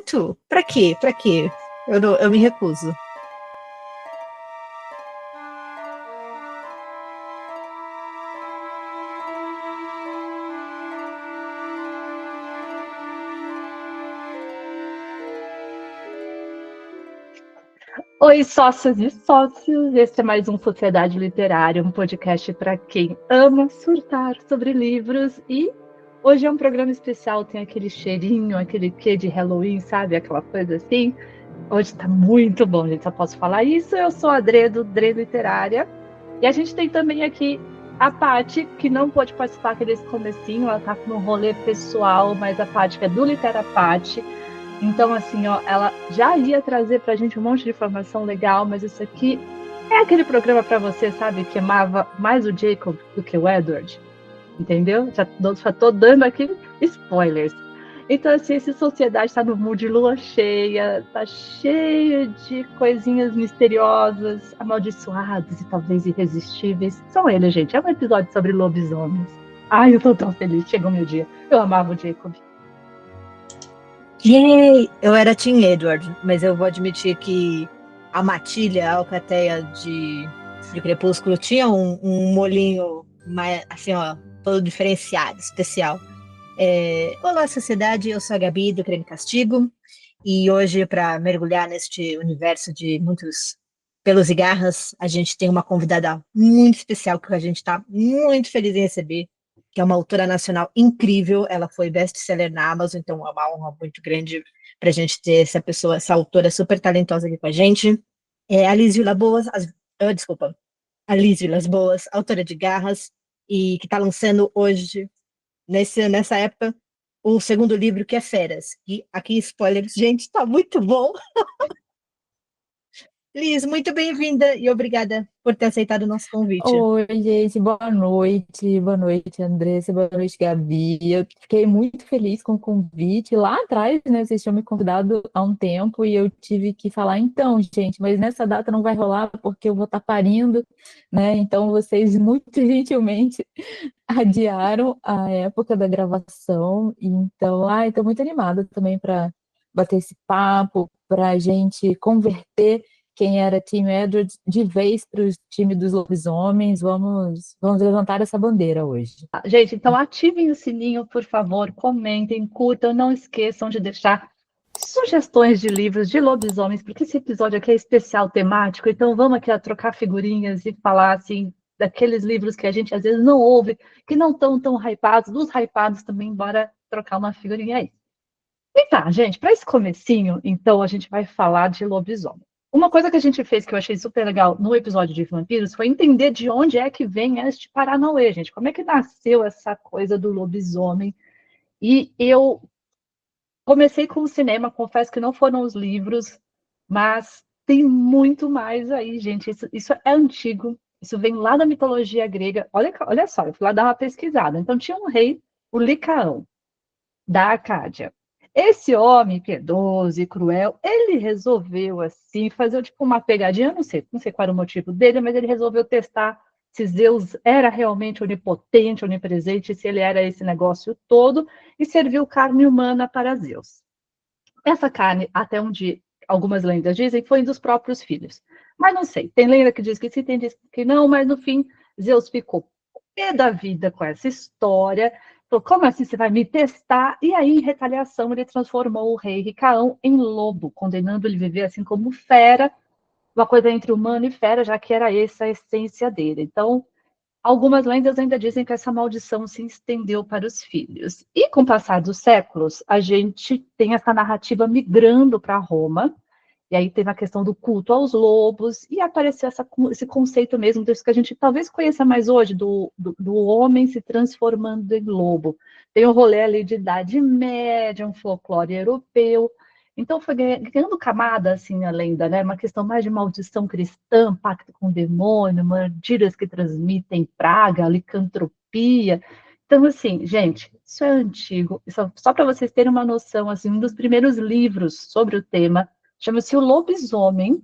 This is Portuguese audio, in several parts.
muito. Pra quê? Pra quê? Eu me recuso. Oi, sócios e sócios, este é mais um Sociedade Literária, um podcast para quem ama surtar sobre livros e hoje é um programa especial, tem aquele cheirinho, aquele quê de Halloween, sabe? Aquela coisa assim. Hoje tá muito bom, gente, só posso falar isso. Eu sou a Dre, do Dre Literária, e a gente tem também aqui a Paty, que não pôde participar aqui desse comecinho, ela tá no rolê pessoal, mas a Paty, que é do Litera Paty. Então, assim, ó, ela já ia trazer pra gente um monte de informação legal, mas isso aqui é aquele programa para você, sabe, que amava mais o Jacob do que o Edward, entendeu? Já tô dando aqui spoilers. Então, assim, essa sociedade está no mood de lua cheia, tá cheio de coisinhas misteriosas, amaldiçoadas e talvez irresistíveis. São eles, gente. É um episódio sobre lobisomens. Ai, eu tô tão feliz. Chegou meu dia. Eu amava o Jacob. Yay! Eu era Team Edward, mas eu vou admitir que a Matilha, a alcateia de Crepúsculo, tinha um molhinho mais, assim, ó, todo diferenciado, especial. Olá, sociedade, eu sou a Gabi, do Crime e Castigo, e hoje, para mergulhar neste universo de muitos pelos e garras, a gente tem uma convidada muito especial que a gente está muito feliz em receber, que é uma autora nacional incrível. Ela foi best-seller na Amazon, então é uma honra muito grande para a gente ter essa pessoa, essa autora super talentosa aqui com a gente. É a Liz Vilas Boas, desculpa, a Liz Vilas Boas, autora de Garras, e que está lançando hoje, nessa época, o segundo livro, que é Feras. E aqui, spoilers, gente, está muito bom. Liz, muito bem-vinda e obrigada por ter aceitado o nosso convite. Oi, gente, boa noite, Andressa, boa noite, Gabi. Eu fiquei muito feliz com o convite. Lá atrás, né, vocês tinham me convidado há um tempo e eu tive que falar, então, gente, mas nessa data não vai rolar porque eu vou estar parindo, né? Então, vocês muito gentilmente adiaram a época da gravação. Então, estou muito animada também para bater esse papo, para a gente converter quem era Team Edward de vez para o time dos lobisomens. Vamos levantar essa bandeira hoje. Gente, então ativem o sininho, por favor, comentem, curtam, não esqueçam de deixar sugestões de livros de lobisomens, porque esse episódio aqui é especial temático, então vamos aqui a trocar figurinhas e falar assim daqueles livros que a gente às vezes não ouve, que não estão tão hypados, dos hypados também, bora trocar uma figurinha aí. E tá, gente, para esse comecinho, então a gente vai falar de lobisomem. Uma coisa que a gente fez que eu achei super legal no episódio de vampiros foi entender de onde é que vem este Paranauê, gente. Como é que nasceu essa coisa do lobisomem? E eu comecei com o cinema, confesso que não foram os livros, mas tem muito mais aí, gente. Isso é antigo, isso vem lá da mitologia grega. Olha só, eu fui lá dar uma pesquisada. Então tinha um rei, o Licaão, da Acádia. Esse homem piedoso e cruel, ele resolveu assim fazer tipo uma pegadinha, não sei qual era o motivo dele, mas ele resolveu testar se Zeus era realmente onipotente, onipresente, se ele era esse negócio todo, e serviu carne humana para Zeus. Essa carne, até onde algumas lendas dizem, foi dos próprios filhos. Mas não sei, tem lenda que diz que sim, tem diz que não, mas no fim, Zeus ficou pé da vida com essa história. Falou, como assim você vai me testar? E aí, em retaliação, ele transformou o rei Ricaão em lobo, condenando ele a viver assim como fera, uma coisa entre humano e fera, já que era essa a essência dele. Então, algumas lendas ainda dizem que essa maldição se estendeu para os filhos. E com o passar dos séculos, a gente tem essa narrativa migrando para Roma, e aí teve a questão do culto aos lobos, e apareceu esse conceito mesmo, disso que a gente talvez conheça mais hoje, do homem se transformando em lobo. Tem um rolê ali de Idade Média, um folclore europeu. Então foi ganhando camada, assim, a lenda, né? Uma questão mais de maldição cristã, pacto com o demônio, armadilhas que transmitem praga, licantropia. Então, assim, gente, isso é antigo. Só para vocês terem uma noção, assim, um dos primeiros livros sobre o tema chama-se O Lobisomem,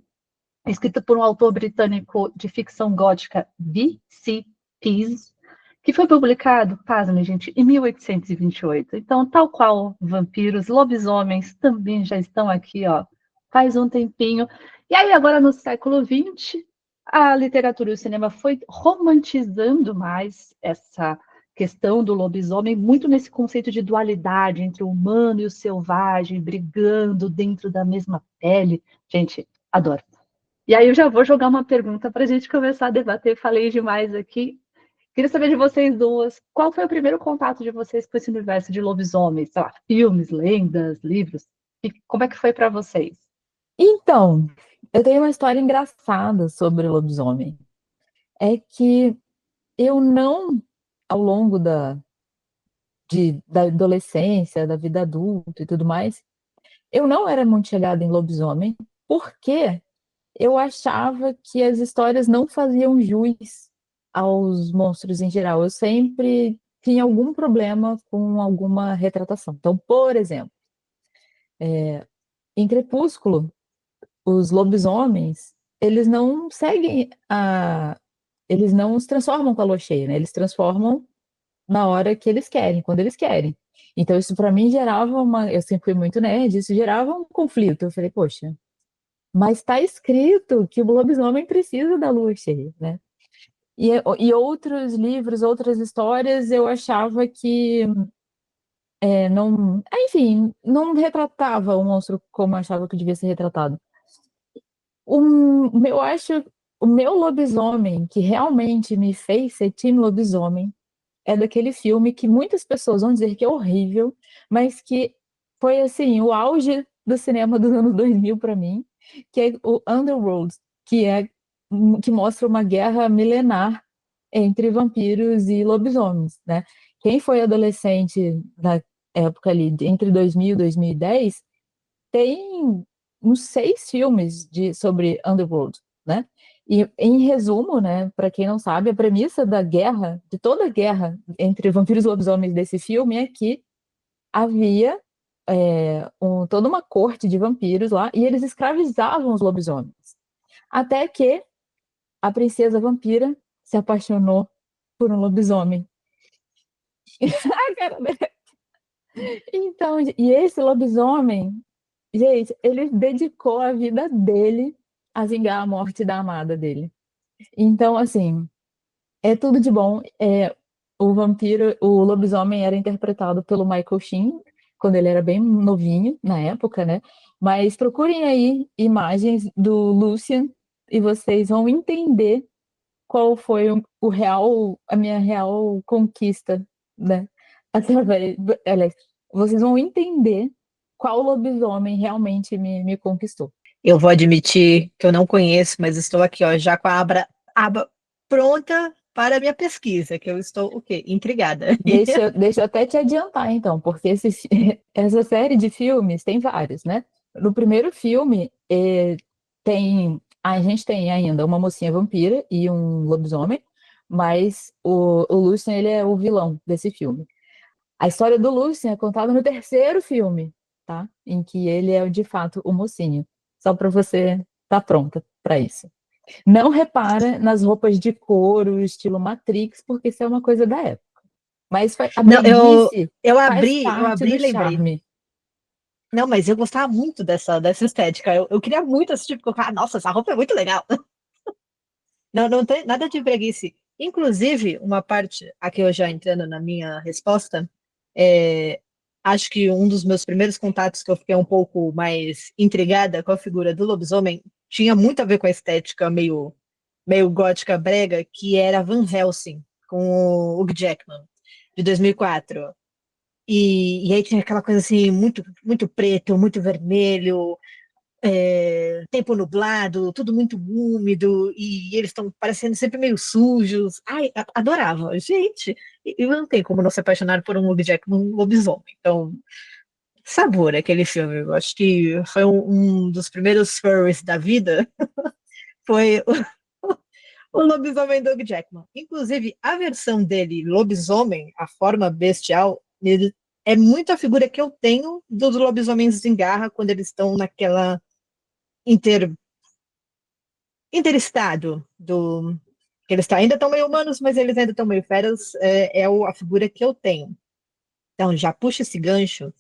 escrito por um autor britânico de ficção gótica, V.C. Pease. que foi publicado, pasmem, gente, em 1828. Então, tal qual vampiros, lobisomens também já estão aqui, ó, faz um tempinho. E aí, agora no século XX, a literatura e o cinema foi romantizando mais essa questão do lobisomem, muito nesse conceito de dualidade entre o humano e o selvagem, brigando dentro da mesma pele. Gente, adoro. E aí eu já vou jogar uma pergunta para a gente começar a debater. Falei demais aqui. Queria saber de vocês duas, qual foi o primeiro contato de vocês com esse universo de lobisomens? Sei lá, filmes, lendas, livros? E como é que foi para vocês? Então, eu tenho uma história engraçada sobre lobisomem. É que eu não, ao longo da adolescência, da vida adulta e tudo mais, eu não era muito chegada em lobisomem, porque eu achava que as histórias não faziam jus aos monstros em geral. Eu sempre tinha algum problema com alguma retratação. Então, por exemplo, em Crepúsculo, os lobisomens, eles não seguem a. Eles não se transformam com a lua cheia, né? Eles transformam na hora que eles querem, quando eles querem. Então, isso para mim gerava uma. Eu sempre fui muito nerd, isso gerava um conflito. Eu falei, poxa, mas está escrito que o lobisomem precisa da lua cheia, né? E outros livros, outras histórias, eu achava que não. Enfim, não retratava o monstro como eu achava que devia ser retratado. Eu acho o meu lobisomem que realmente me fez ser time lobisomem é daquele filme que muitas pessoas vão dizer que é horrível, mas que foi assim o auge do cinema dos anos 2000 para mim, que é o Underworld, que mostra uma guerra milenar entre vampiros e lobisomens, né? Quem foi adolescente na época ali entre 2000 e 2010 tem uns 6 filmes sobre Underworld, né? E em resumo, né, para quem não sabe, a premissa da guerra, de toda a guerra entre vampiros e lobisomens desse filme é que havia toda uma corte de vampiros lá e eles escravizavam os lobisomens. Até que a princesa vampira se apaixonou por um lobisomem. Ah, cara, né? Então, e esse lobisomem, gente, ele dedicou a vida dele a vingar a morte da amada dele. Então, assim, é tudo de bom. O vampiro, o lobisomem era interpretado pelo Michael Sheen, quando ele era bem novinho, na época, né? Mas procurem aí imagens do Lucian e vocês vão entender qual foi a minha real conquista, né? Aliás, vocês vão entender qual lobisomem realmente me conquistou. Eu vou admitir que eu não conheço, mas estou aqui, ó, já com a aba pronta para a minha pesquisa, que eu estou, o quê? Intrigada. Deixa eu até te adiantar, então, porque essa série de filmes tem vários, né? No primeiro filme, a gente tem ainda uma mocinha vampira e um lobisomem, mas o Lucien, ele é o vilão desse filme. A história do Lucien é contada no terceiro filme, tá? Em que ele é, de fato, o mocinho. Só para você estar pronta para isso. Não repara nas roupas de couro, estilo Matrix, porque isso é uma coisa da época. Mas a Não, breguice eu faz abri parte do e lembrei. charme. Não, mas eu gostava muito dessa estética. Eu queria muito assistir, porque eu falava, nossa, essa roupa é muito legal. Não, não tem nada de preguiça. Inclusive, uma parte, aqui eu já entrando na minha resposta, é, acho que um dos meus primeiros contatos que eu fiquei um pouco mais intrigada com a figura do lobisomem tinha muito a ver com a estética meio gótica brega, que era Van Helsing, com o Hugh Jackman, de 2004. E aí tinha aquela coisa assim, muito, muito preto, muito vermelho, tempo nublado, tudo muito úmido, e eles estão parecendo sempre meio sujos. Ai, adorava. Gente, e não tem como não se apaixonar por um Hugh Jackman, um lobisomem. Então, sabor aquele filme. Eu acho que foi um dos primeiros furries da vida, foi o lobisomem do Hugh Jackman. Inclusive, a versão dele, lobisomem, a forma bestial, ele é muito a figura que eu tenho dos lobisomens em garra quando eles estão naquela inter, interestado Que eles ainda estão meio humanos, mas eles ainda estão meio feras, a figura que eu tenho. Então, já puxa esse gancho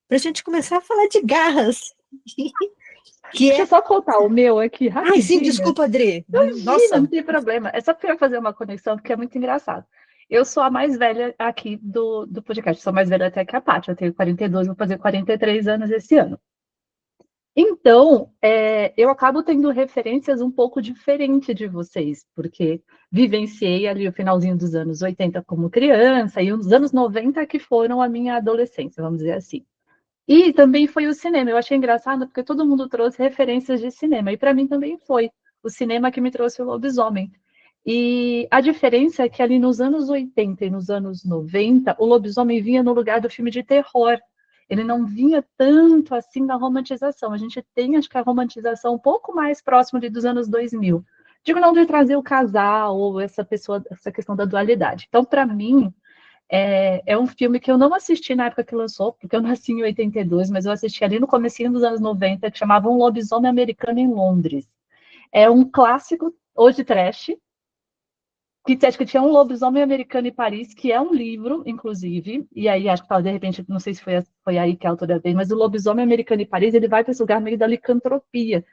pra gente começar a falar de garras. Que Deixa eu é. só contar o meu aqui, Ai, sim, rapidinho. desculpa, Adri. Imagina, não Nossa. tem problema. É só para eu fazer uma conexão, porque é muito engraçado. Eu sou a mais velha aqui do podcast. Sou mais velha até que a Paty. Eu tenho 42, vou fazer 43 anos esse ano. Então, eu acabo tendo referências um pouco diferentes de vocês, porque vivenciei ali o finalzinho dos anos 80 como criança e os anos 90 que foram a minha adolescência, vamos dizer assim. E também foi o cinema. Eu achei engraçado porque todo mundo trouxe referências de cinema. E para mim também foi o cinema que me trouxe o lobisomem. E a diferença é que ali nos anos 80 e nos anos 90, o lobisomem vinha no lugar do filme de terror. Ele não vinha tanto assim na romantização. A gente tem, acho que a romantização um pouco mais próximo ali dos anos 2000. Digo não de trazer o casal ou essa pessoa, essa questão da dualidade. Então, para mim, é um filme que eu não assisti na época que lançou, porque eu nasci em 82, mas eu assisti ali no comecinho dos anos 90, que chamava Um Lobisomem Americano em Londres. É um clássico, hoje trash, que acho que tinha Um Lobisomem Americano em Paris, que é um livro, inclusive, e aí acho que de repente, não sei se foi aí que a autora veio, mas o Lobisomem Americano em Paris, ele vai para esse lugar meio da licantropia.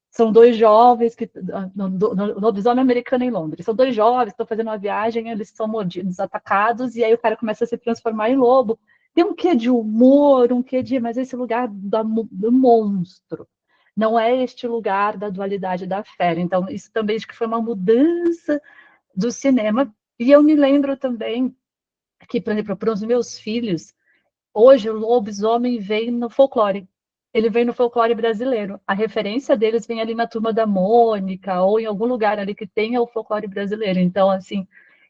São dois jovens que no lobisomem americano em Londres. São dois jovens que estão fazendo uma viagem, eles são mordidos, atacados, e aí o cara começa a se transformar em lobo. Tem um quê de humor, um quê de. Mas esse lugar do monstro. Não é este lugar da dualidade da fera. Então, isso também acho que foi uma mudança do cinema. E eu me lembro também que, por exemplo, para os meus filhos, hoje o lobisomem vem no folclore. Ele vem no folclore brasileiro. A referência deles vem ali na Turma da Mônica ou em algum lugar ali que tenha o folclore brasileiro. Então, assim,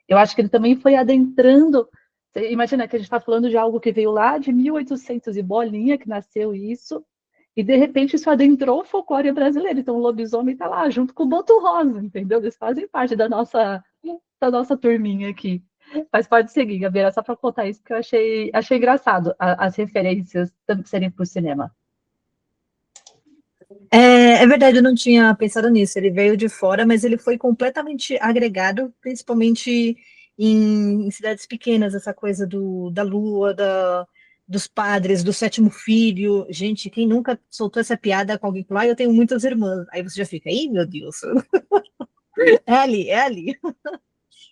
eu acho que ele também foi adentrando. Imagina que a gente está falando de algo que veio lá de 1800 e bolinha, que nasceu isso, e de repente isso adentrou o folclore brasileiro. Então, o lobisomem está lá junto com o Boto Rosa, entendeu? Eles fazem parte da nossa turminha aqui. Mas pode seguir, Gabriela, só para contar isso, porque eu achei engraçado as referências serem para o cinema. É verdade, eu não tinha pensado nisso. Ele veio de fora, mas ele foi completamente agregado, principalmente em cidades pequenas, essa coisa da lua, dos padres, do sétimo filho. Gente, quem nunca soltou essa piada com alguém lá? Eu tenho muitas irmãs. Aí você já fica, ih, meu Deus. É ali, é ali.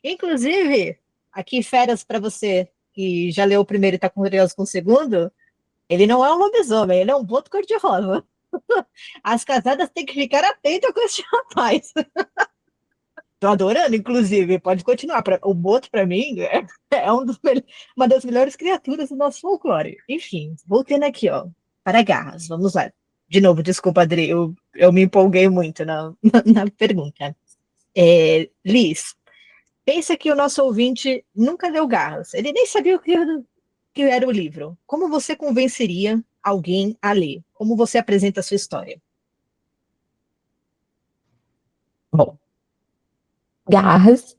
Inclusive, aqui férias para você que já leu o primeiro e está curioso com o segundo, ele não é um lobisomem, ele é um boto cor-de-rosa. As casadas têm que ficar atentas com esse rapaz. Tô adorando, inclusive. Pode continuar. O Boto, para mim, uma das melhores criaturas do nosso folclore. Enfim, voltando aqui, ó. Para garras, vamos lá. De novo, desculpa, Adri, eu me empolguei muito na pergunta. Liz, pensa que o nosso ouvinte nunca leu garras. Ele nem sabia que era o livro. Como você convenceria alguém a ler? Como você apresenta a sua história? Bom, Garras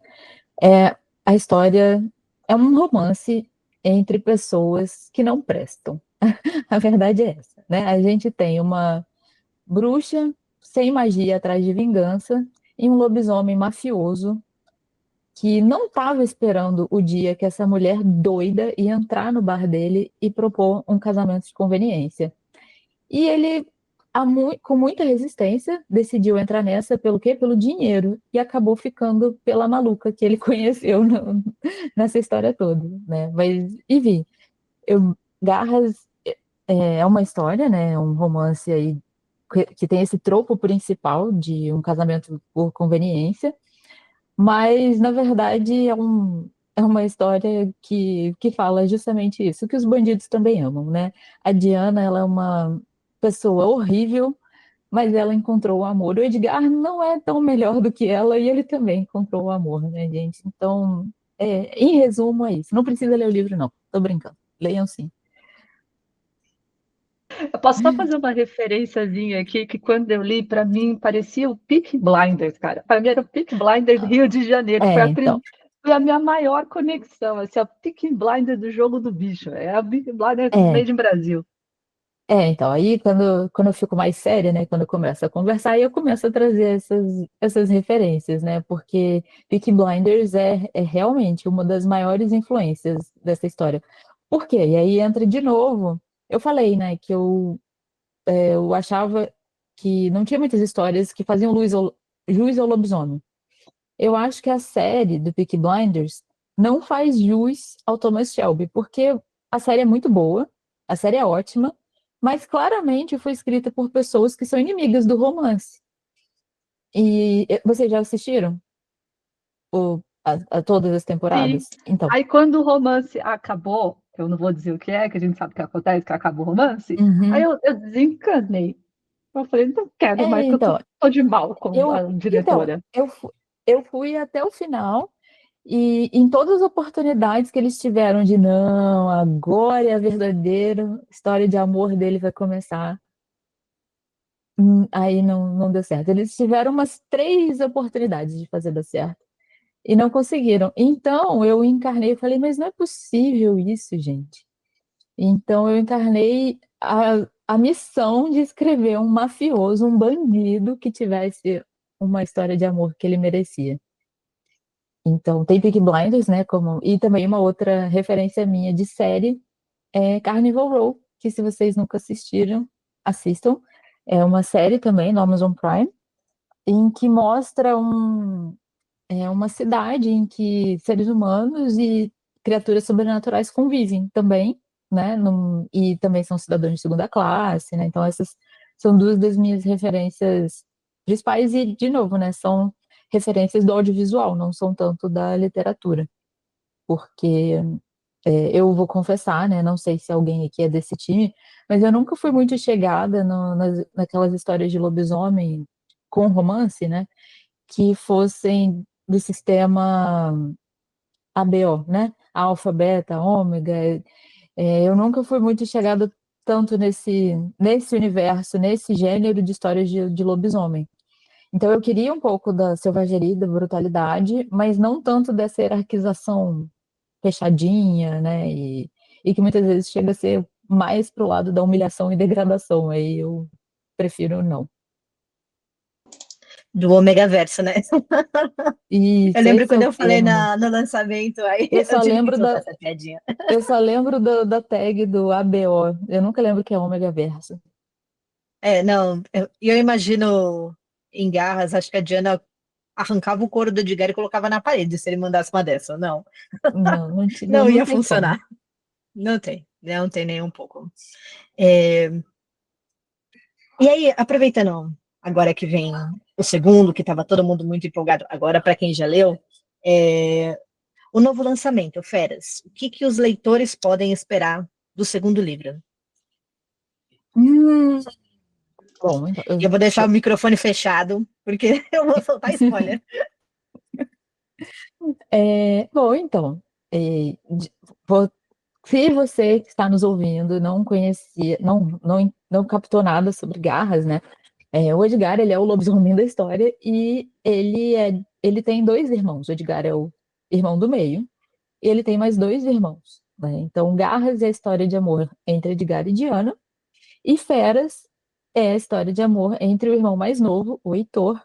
é a história, é um romance entre pessoas que não prestam. A verdade é essa, né? A gente tem uma bruxa sem magia atrás de vingança e um lobisomem mafioso que não estava esperando o dia que essa mulher doida ia entrar no bar dele e propor um casamento de conveniência. E ele, com muita resistência, decidiu entrar nessa pelo quê? Pelo dinheiro. E acabou ficando pela maluca que ele conheceu nessa história toda, né? Mas, enfim, Garras é uma história, né? Um romance aí que tem esse tropo principal de um casamento por conveniência, mas, na verdade, é uma história que fala justamente isso, que os bandidos também amam, né? A Diana, ela é uma pessoa horrível, mas ela encontrou o amor. O Edgar não é tão melhor do que ela e ele também encontrou o amor, né, gente? Então, em resumo, é isso. Não precisa ler o livro, não. Tô brincando. Leiam sim. Eu posso só fazer uma referenciazinha aqui, que quando eu li, para mim, parecia o Peaky Blinders, cara. Para mim era o Peaky Blinders do Rio de Janeiro. Então. Foi a minha maior conexão, assim, a Peaky Blinders do Jogo do Bicho. É a Peaky Blinders É, made in Brasil. Então, aí quando eu fico mais séria, né, quando eu começo a conversar, aí eu começo a trazer essas referências, né, porque Peaky Blinders é realmente uma das maiores influências dessa história. Por quê? E aí entra de novo, eu falei, né, que eu achava que não tinha muitas histórias que faziam jus ao lobisomem. Eu acho que a série do Peaky Blinders não faz jus ao Thomas Shelby, porque a série é muito boa, a série é ótima, mas claramente foi escrita por pessoas que são inimigas do romance. E vocês já assistiram a todas as Sim. temporadas? Então, Aí quando o romance acabou, eu não vou dizer o que é, que a gente sabe o que acontece, que acaba o romance, aí uhum. eu desencanei. Eu falei, não quero mais, que eu Então, tô de mal com a então diretora. eu fui até o final. E em todas as oportunidades que eles tiveram de não, agora é a verdadeira história de amor dele vai começar. Aí não deu certo. Eles tiveram umas 3 oportunidades de fazer dar certo e não conseguiram. Então eu encarnei e falei, mas não é possível isso, gente. Então eu encarnei a missão de escrever um mafioso, um bandido que tivesse uma história de amor que ele merecia. Então, tem Peaky Blinders, né? E também uma outra referência minha de série é Carnival Row, que se vocês nunca assistiram, assistam. É uma série também no Amazon Prime, em que mostra uma cidade em que seres humanos e criaturas sobrenaturais convivem também, né? E também são cidadãos de segunda classe, né? Então, essas são duas das minhas referências principais e, de novo, né? São referências do audiovisual, não são tanto da literatura, porque eu vou confessar, né? Não sei se alguém aqui é desse time, mas eu nunca fui muito chegada naquelas histórias de lobisomem com romance, né? Que fossem do sistema ABO, né? Alfa, beta, ômega. Eu nunca fui muito chegada tanto nesse universo, nesse gênero de histórias de lobisomem. Então eu queria um pouco da selvageria, da brutalidade, mas não tanto dessa hierarquização fechadinha, né? E que muitas vezes chega a ser mais pro lado da humilhação e degradação. Aí eu prefiro não. Do Omega Verso, né? Eu Isso, lembro esse é quando o eu falei termo. no lançamento, aí Eu eu só tive que lembro soltar da, essa piadinha. eu só lembro da tag do ABO. Eu nunca lembro que é ômega verso. Não, eu imagino em Garras, acho que a Diana arrancava o couro do Edgar e colocava na parede se ele mandasse uma dessa. Não, Não, não não ia tem como. funcionar. Não tem nem um pouco. É, E aí, aproveitando agora que vem o segundo, que estava todo mundo muito empolgado, agora para quem já leu, é, o novo lançamento, Feras. O que os leitores podem esperar do segundo livro? Hum, bom, então, E eu vou deixar o microfone fechado, porque eu vou soltar spoiler. bom, então, é, de- vou- se você que está nos ouvindo não conhecia, não captou nada sobre garras, né? O Edgar, ele é o lobisomem da história e ele tem 2 irmãos. O Edgar é o irmão do meio e ele tem mais 2 irmãos, né? Então, Garras é a história de amor entre Edgar e Diana e Feras é a história de amor entre o irmão mais novo, o Heitor,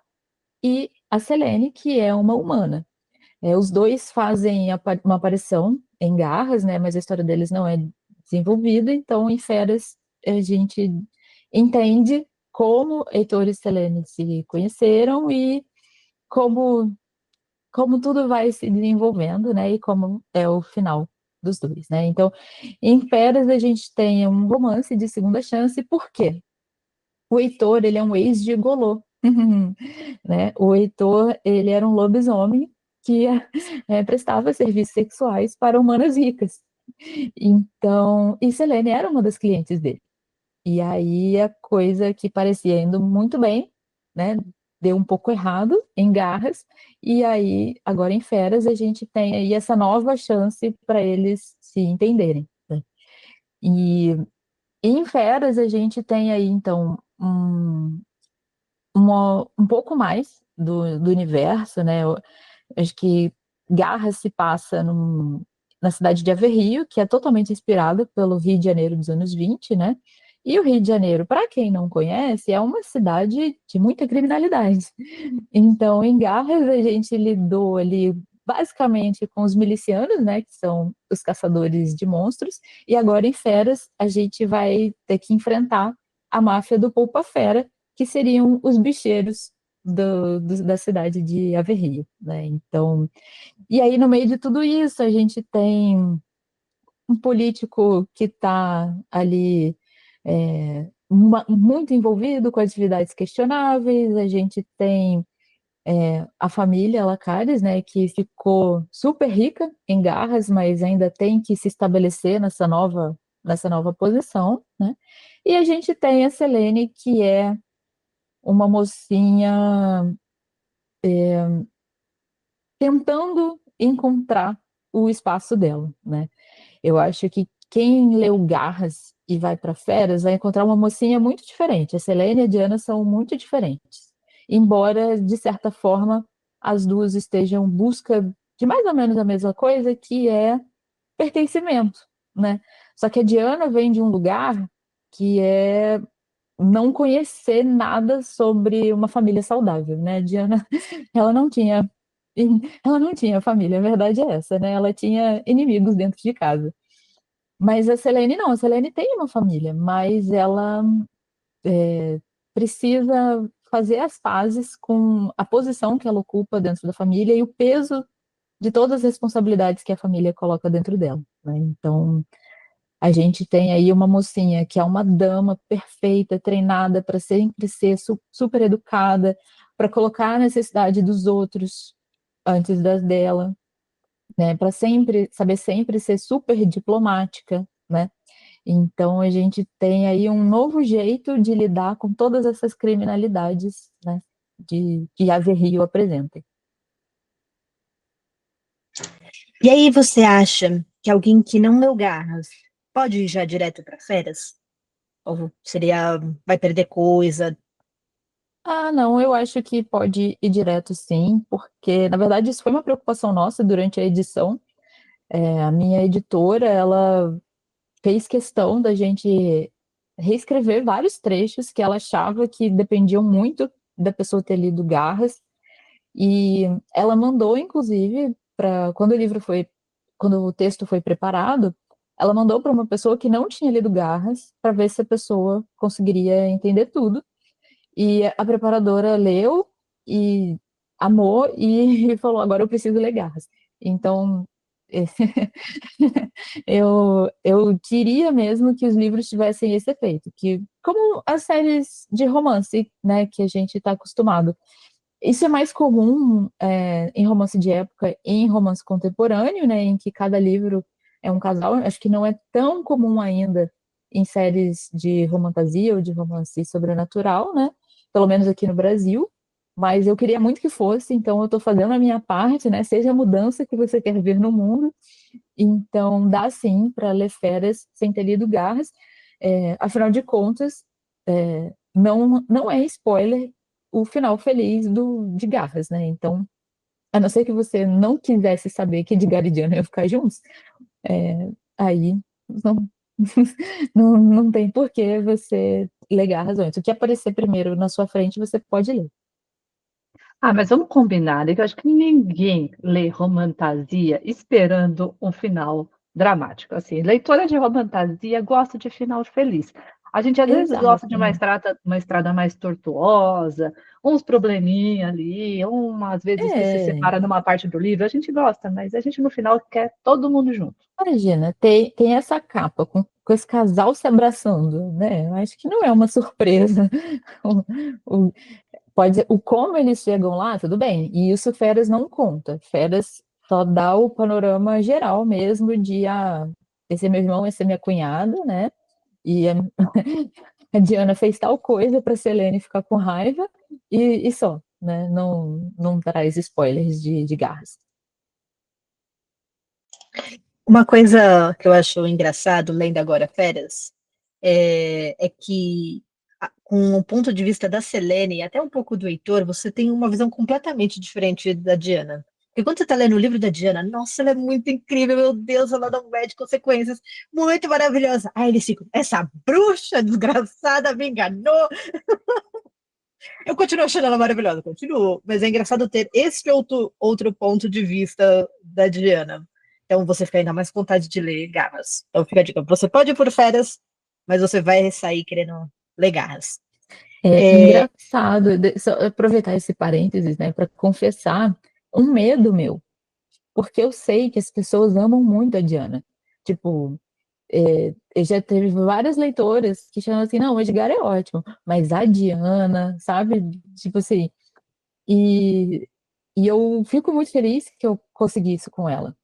e a Selene, que é uma humana. Os dois fazem uma aparição em Garras, né? Mas a história deles não é desenvolvida, então em Feras a gente entende como Heitor e Selene se conheceram e como, como tudo vai se desenvolvendo, né? E como é o final dos dois, né? Então, em Feras a gente tem um romance de segunda chance, por quê? O Heitor, ele é um ex-gigolô, né? O Heitor, ele era um lobisomem que prestava serviços sexuais para humanas ricas. Então, e Selene era uma das clientes dele. E aí a coisa que parecia indo muito bem, né? Deu um pouco errado em Garras, e aí, agora em Feras, a gente tem aí essa nova chance para eles se entenderem, né? E em Feras a gente tem aí, então, um pouco mais do universo, né? Eu acho que Garras se passa na cidade de Aveiro, que é totalmente inspirada pelo Rio de Janeiro dos anos 20, né? E o Rio de Janeiro, para quem não conhece, é uma cidade de muita criminalidade. Então, em Garras, a gente lidou ali basicamente com os milicianos, né, que são os caçadores de monstros, e agora em Feras a gente vai ter que enfrentar a máfia do Poupa-Fera, que seriam os bicheiros da cidade de Averrio, né? Então, e aí no meio de tudo isso a gente tem um político que está ali muito envolvido com atividades questionáveis, a gente tem a família Lacares, né, que ficou super rica em Garras, mas ainda tem que se estabelecer nessa nova posição, né? E a gente tem a Selene, que é uma mocinha tentando encontrar o espaço dela, né? Eu acho que quem leu Garras e vai para Feras vai encontrar uma mocinha muito diferente. A Selene e a Diana são muito diferentes. Embora, de certa forma, as duas estejam em busca de mais ou menos a mesma coisa, que é pertencimento, né? Só que a Diana vem de um lugar que é não conhecer nada sobre uma família saudável, né? A Diana, ela não tinha, ela não tinha família, a verdade é essa, né? Ela tinha inimigos dentro de casa. Mas a Selene não, a Selene tem uma família, mas ela precisa fazer as pazes com a posição que ela ocupa dentro da família e o peso de todas as responsabilidades que a família coloca dentro dela, né? Então, a gente tem aí uma mocinha que é uma dama perfeita, treinada para sempre ser super educada, para colocar a necessidade dos outros antes das dela, né? Para sempre saber sempre ser super diplomática, né? Então a gente tem aí um novo jeito de lidar com todas essas criminalidades, né? Que Ave Rio apresenta. E aí você acha que alguém que não leu Garras pode ir já direto para Feras? Ou seria, vai perder coisa? Ah, não, eu acho que pode ir direto sim, porque na verdade isso foi uma preocupação nossa durante a edição. A minha editora, ela fez questão da gente reescrever vários trechos que ela achava que dependiam muito da pessoa ter lido Garras. E ela mandou, inclusive, para quando o texto foi preparado, ela mandou para uma pessoa que não tinha lido Garras para ver se a pessoa conseguiria entender tudo. E a preparadora leu e amou e falou: agora eu preciso ler Garras. Então, eu queria mesmo que os livros tivessem esse efeito, que como as séries de romance, né, que a gente está acostumado. Isso é mais comum em romance de época e em romance contemporâneo, né, em que cada livro é um casal. Acho que não é tão comum ainda em séries de romantasia ou de romance sobrenatural, né? Pelo menos aqui no Brasil. Mas eu queria muito que fosse, então eu estou fazendo a minha parte, né? Seja a mudança que você quer ver no mundo. Então dá sim para ler Feras sem ter lido Garras. Afinal de contas, não é spoiler o final feliz de Garras, né? Então, a não ser que você não quisesse saber que Edgar e Diana iam ficar juntos, aí não, não tem por que você ler Garras antes. O que aparecer primeiro na sua frente, você pode ler. Ah, mas vamos combinar, né, que eu acho que ninguém lê romantasia esperando um final dramático. Assim, leitora de romantasia gosta de final feliz. A gente às vezes gosta de Exato. uma estrada mais tortuosa, uns probleminha ali, às vezes que se É, separa numa parte do livro, a gente gosta, mas a gente no final quer todo mundo junto. imagina, tem essa capa com esse casal se abraçando, né? Eu acho que não é uma surpresa. O, o como eles chegam lá, tudo bem. E isso Feras não conta. Feras só dá o panorama geral mesmo esse é meu irmão, essa é minha cunhada, né? E a Diana fez tal coisa para Selene ficar com raiva e só, né? Não traz spoilers de Garras. Uma coisa que eu acho engraçado, lendo agora Feras, é que, com o ponto de vista da Selene e até um pouco do Heitor, você tem uma visão completamente diferente da Diana. Porque quando você tá lendo o livro da Diana, nossa, ela é muito incrível, meu Deus, ela não mede consequências, muito maravilhosa. Aí eles ficam, essa bruxa desgraçada me enganou. Eu continuo achando ela maravilhosa, continuo. Mas é engraçado ter esse outro ponto de vista da Diana. Então você fica ainda mais com vontade de ler Garras. Então fica a dica. Você pode ir por férias, mas você vai sair querendo ler Garras. É É, engraçado, só aproveitar esse parênteses, né, para confessar um medo meu, porque eu sei que as pessoas amam muito a Diana. Tipo, eu já teve várias leitoras que chamam assim, não, o Edgar é ótimo, mas a Diana, sabe? Tipo assim, e, e eu fico muito feliz que eu consegui isso com ela.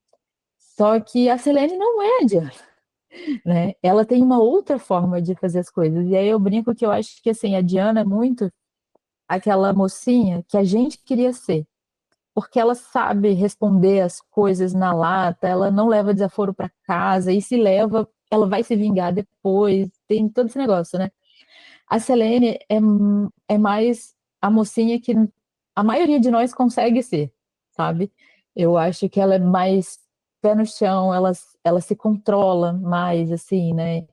Só que a Selene não é a Diana, né? Ela tem uma outra forma de fazer as coisas. E aí eu brinco que eu acho que assim, a Diana é muito aquela mocinha que a gente queria ser, porque ela sabe responder as coisas na lata, ela não leva desaforo para casa, e se leva, ela vai se vingar depois, tem todo esse negócio, né? A Selene é mais a mocinha que a maioria de nós consegue ser, sabe? Eu acho que ela é mais pé no chão, ela se controla mais, assim, né?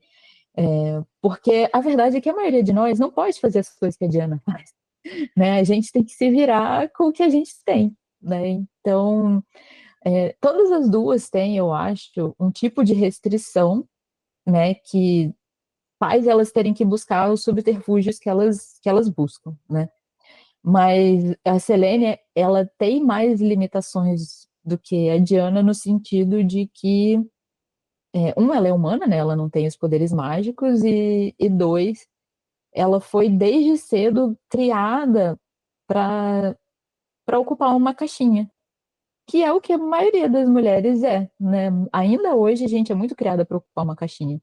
Porque a verdade é que a maioria de nós não pode fazer as coisas que a Diana faz, né? A gente tem que se virar com o que a gente tem, né? Então, todas as duas têm, eu acho, um tipo de restrição, né? Que faz elas terem que buscar os subterfúgios que elas buscam, né? Mas a Selene, ela tem mais limitações do que a Diana no sentido de que, ela é humana, né? Ela não tem os poderes mágicos e dois, ela foi desde cedo criada para ocupar uma caixinha, que é o que a maioria das mulheres né? Ainda hoje a gente é muito criada para ocupar uma caixinha.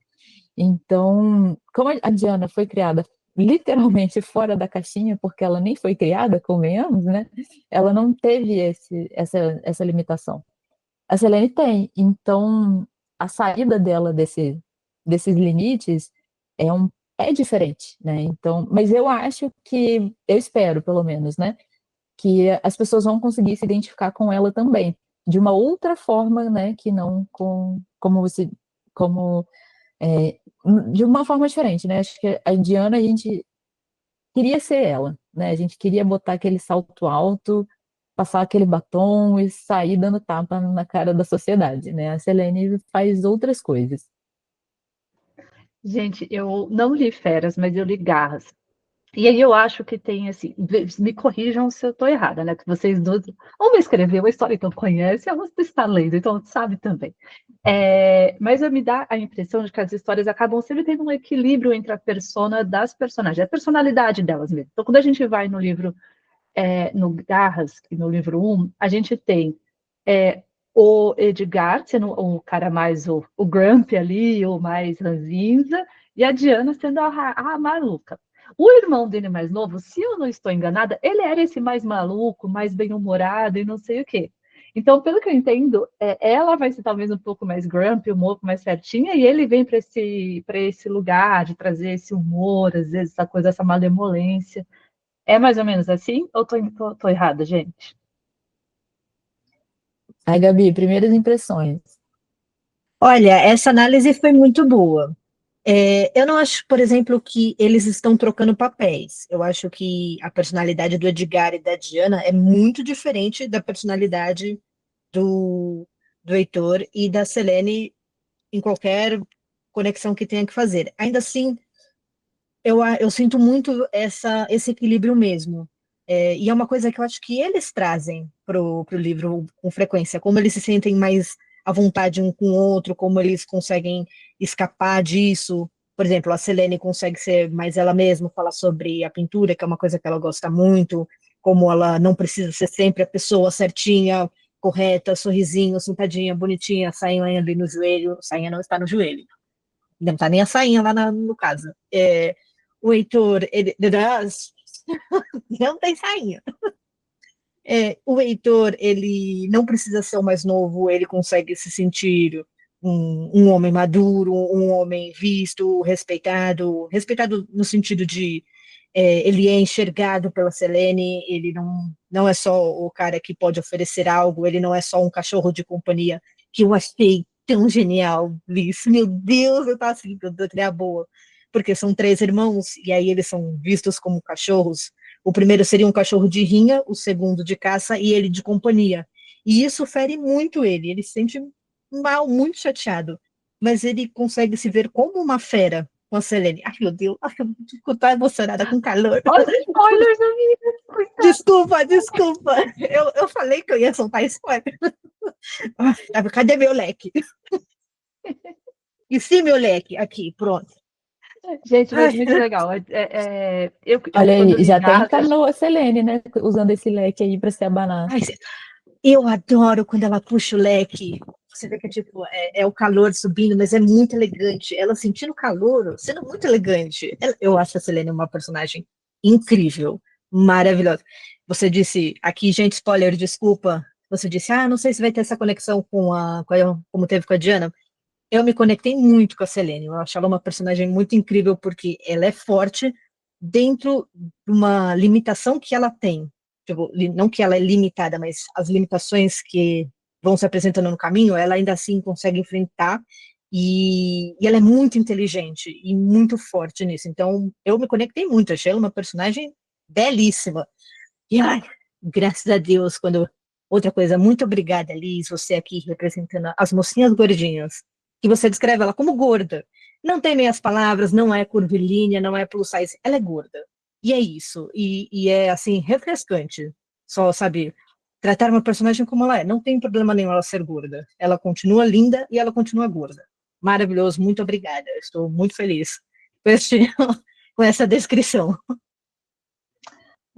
Então, como a Diana foi criada literalmente fora da caixinha, porque ela nem foi criada, convenhamos, né? Ela não teve essa limitação. A Selene tem. Então, a saída dela desses limites é, é diferente, né? Então, mas eu acho que, eu espero, pelo menos, né? Que as pessoas vão conseguir se identificar com ela também, de uma outra forma, né? Que não como você, como é, de uma forma diferente, né? Acho que a Diana, a gente queria ser ela, né? A gente queria botar aquele salto alto, passar aquele batom e sair dando tapa na cara da sociedade, né? A Selene faz outras coisas. Gente, eu não li Feras, mas eu li Garras. E aí eu acho que tem assim, me corrijam se eu estou errada, né? Que vocês duas, uma escreveu a história, então conhece, a outra está lendo, então sabe também. Mas me dá a impressão de que as histórias acabam sempre tendo um equilíbrio entre a persona das personagens, a personalidade delas mesmo. Então, quando a gente vai no livro, no Garras, no livro um, a gente tem o Edgar sendo o cara mais o Grumpy ali, o mais ranzinza, e a Diana sendo a maluca. O irmão dele mais novo, se eu não estou enganada, ele era esse mais maluco, mais bem-humorado e não sei o quê. Então, pelo que eu entendo, ela vai ser talvez um pouco mais grumpy, um pouco mais certinha, e ele vem para esse lugar de trazer esse humor, às vezes essa coisa, essa malemolência. É mais ou menos assim? Ou tô errada, gente? Ai, Gabi, primeiras impressões. olha, essa análise foi muito boa. Eu não acho, por exemplo, que eles estão trocando papéis. Eu acho que a personalidade do Edgar e da Diana é muito diferente da personalidade do, do Heitor e da Selene em qualquer conexão que tenha que fazer. Ainda assim, eu sinto muito esse equilíbrio mesmo. E é uma coisa que eu acho que eles trazem pro livro com frequência, como eles se sentem mais à vontade um com o outro, como eles conseguem escapar disso. Por exemplo, a Selene consegue ser mais ela mesma, falar sobre a pintura, que é uma coisa que ela gosta muito, como ela não precisa ser sempre a pessoa certinha, correta, sorrisinho, sentadinha, bonitinha, sainha ali no joelho, sainha não está no joelho, não está nem a sainha lá no caso. O Heitor, ele não tem sainha. O Heitor, ele não precisa ser o mais novo, ele consegue se sentir um homem maduro, um homem visto, respeitado no sentido de ele é enxergado pela Selene, ele não é só o cara que pode oferecer algo, ele não é só um cachorro de companhia, que eu achei tão genial isso. Meu Deus, eu tava assim, eu dei a boa. Porque são três irmãos, e aí eles são vistos como cachorros. O primeiro seria um cachorro de rinha, o segundo de caça e ele de companhia. E isso fere muito ele se sente mal, muito chateado. Mas ele consegue se ver como uma fera com a Selene. Ai, meu Deus, ai, eu tô emocionada com calor. Olha os spoilers, amiga! Coitada. Desculpa. Eu falei que eu ia soltar spoiler. Cadê meu leque? E sim, meu leque, aqui, pronto. Gente, mas Ai, muito legal. Olha Quando eu aí, li já até Garras, encarnou a Selene, né? Usando esse leque aí para se abanar. ai, eu adoro quando ela puxa o leque. Você vê que tipo, é o calor subindo, mas é muito elegante. Ela sentindo calor, sendo muito elegante. Eu acho a Selene uma personagem incrível, maravilhosa. Você disse, aqui, gente, spoiler, desculpa. Você disse, não sei se vai ter essa conexão como teve com a Diana. Eu me conectei muito com a Selene. Eu acho ela uma personagem muito incrível porque ela é forte dentro de uma limitação que ela tem. Tipo, não que ela é limitada, mas as limitações que vão se apresentando no caminho, ela ainda assim consegue enfrentar. E ela é muito inteligente e muito forte nisso. Então, eu me conectei muito. Achei ela uma personagem belíssima. E, ai, graças a Deus, quando. Outra coisa, muito obrigada, Liz, você aqui representando as mocinhas gordinhas, que você descreve ela como gorda. Não tem meias palavras, não é curvilínea, não é plus size, ela é gorda. E é isso. E é, assim, refrescante. Só, sabe, tratar uma personagem como ela é. Não tem problema nenhum ela ser gorda. Ela continua linda e ela continua gorda. Maravilhoso, muito obrigada. Estou muito feliz com, com essa descrição.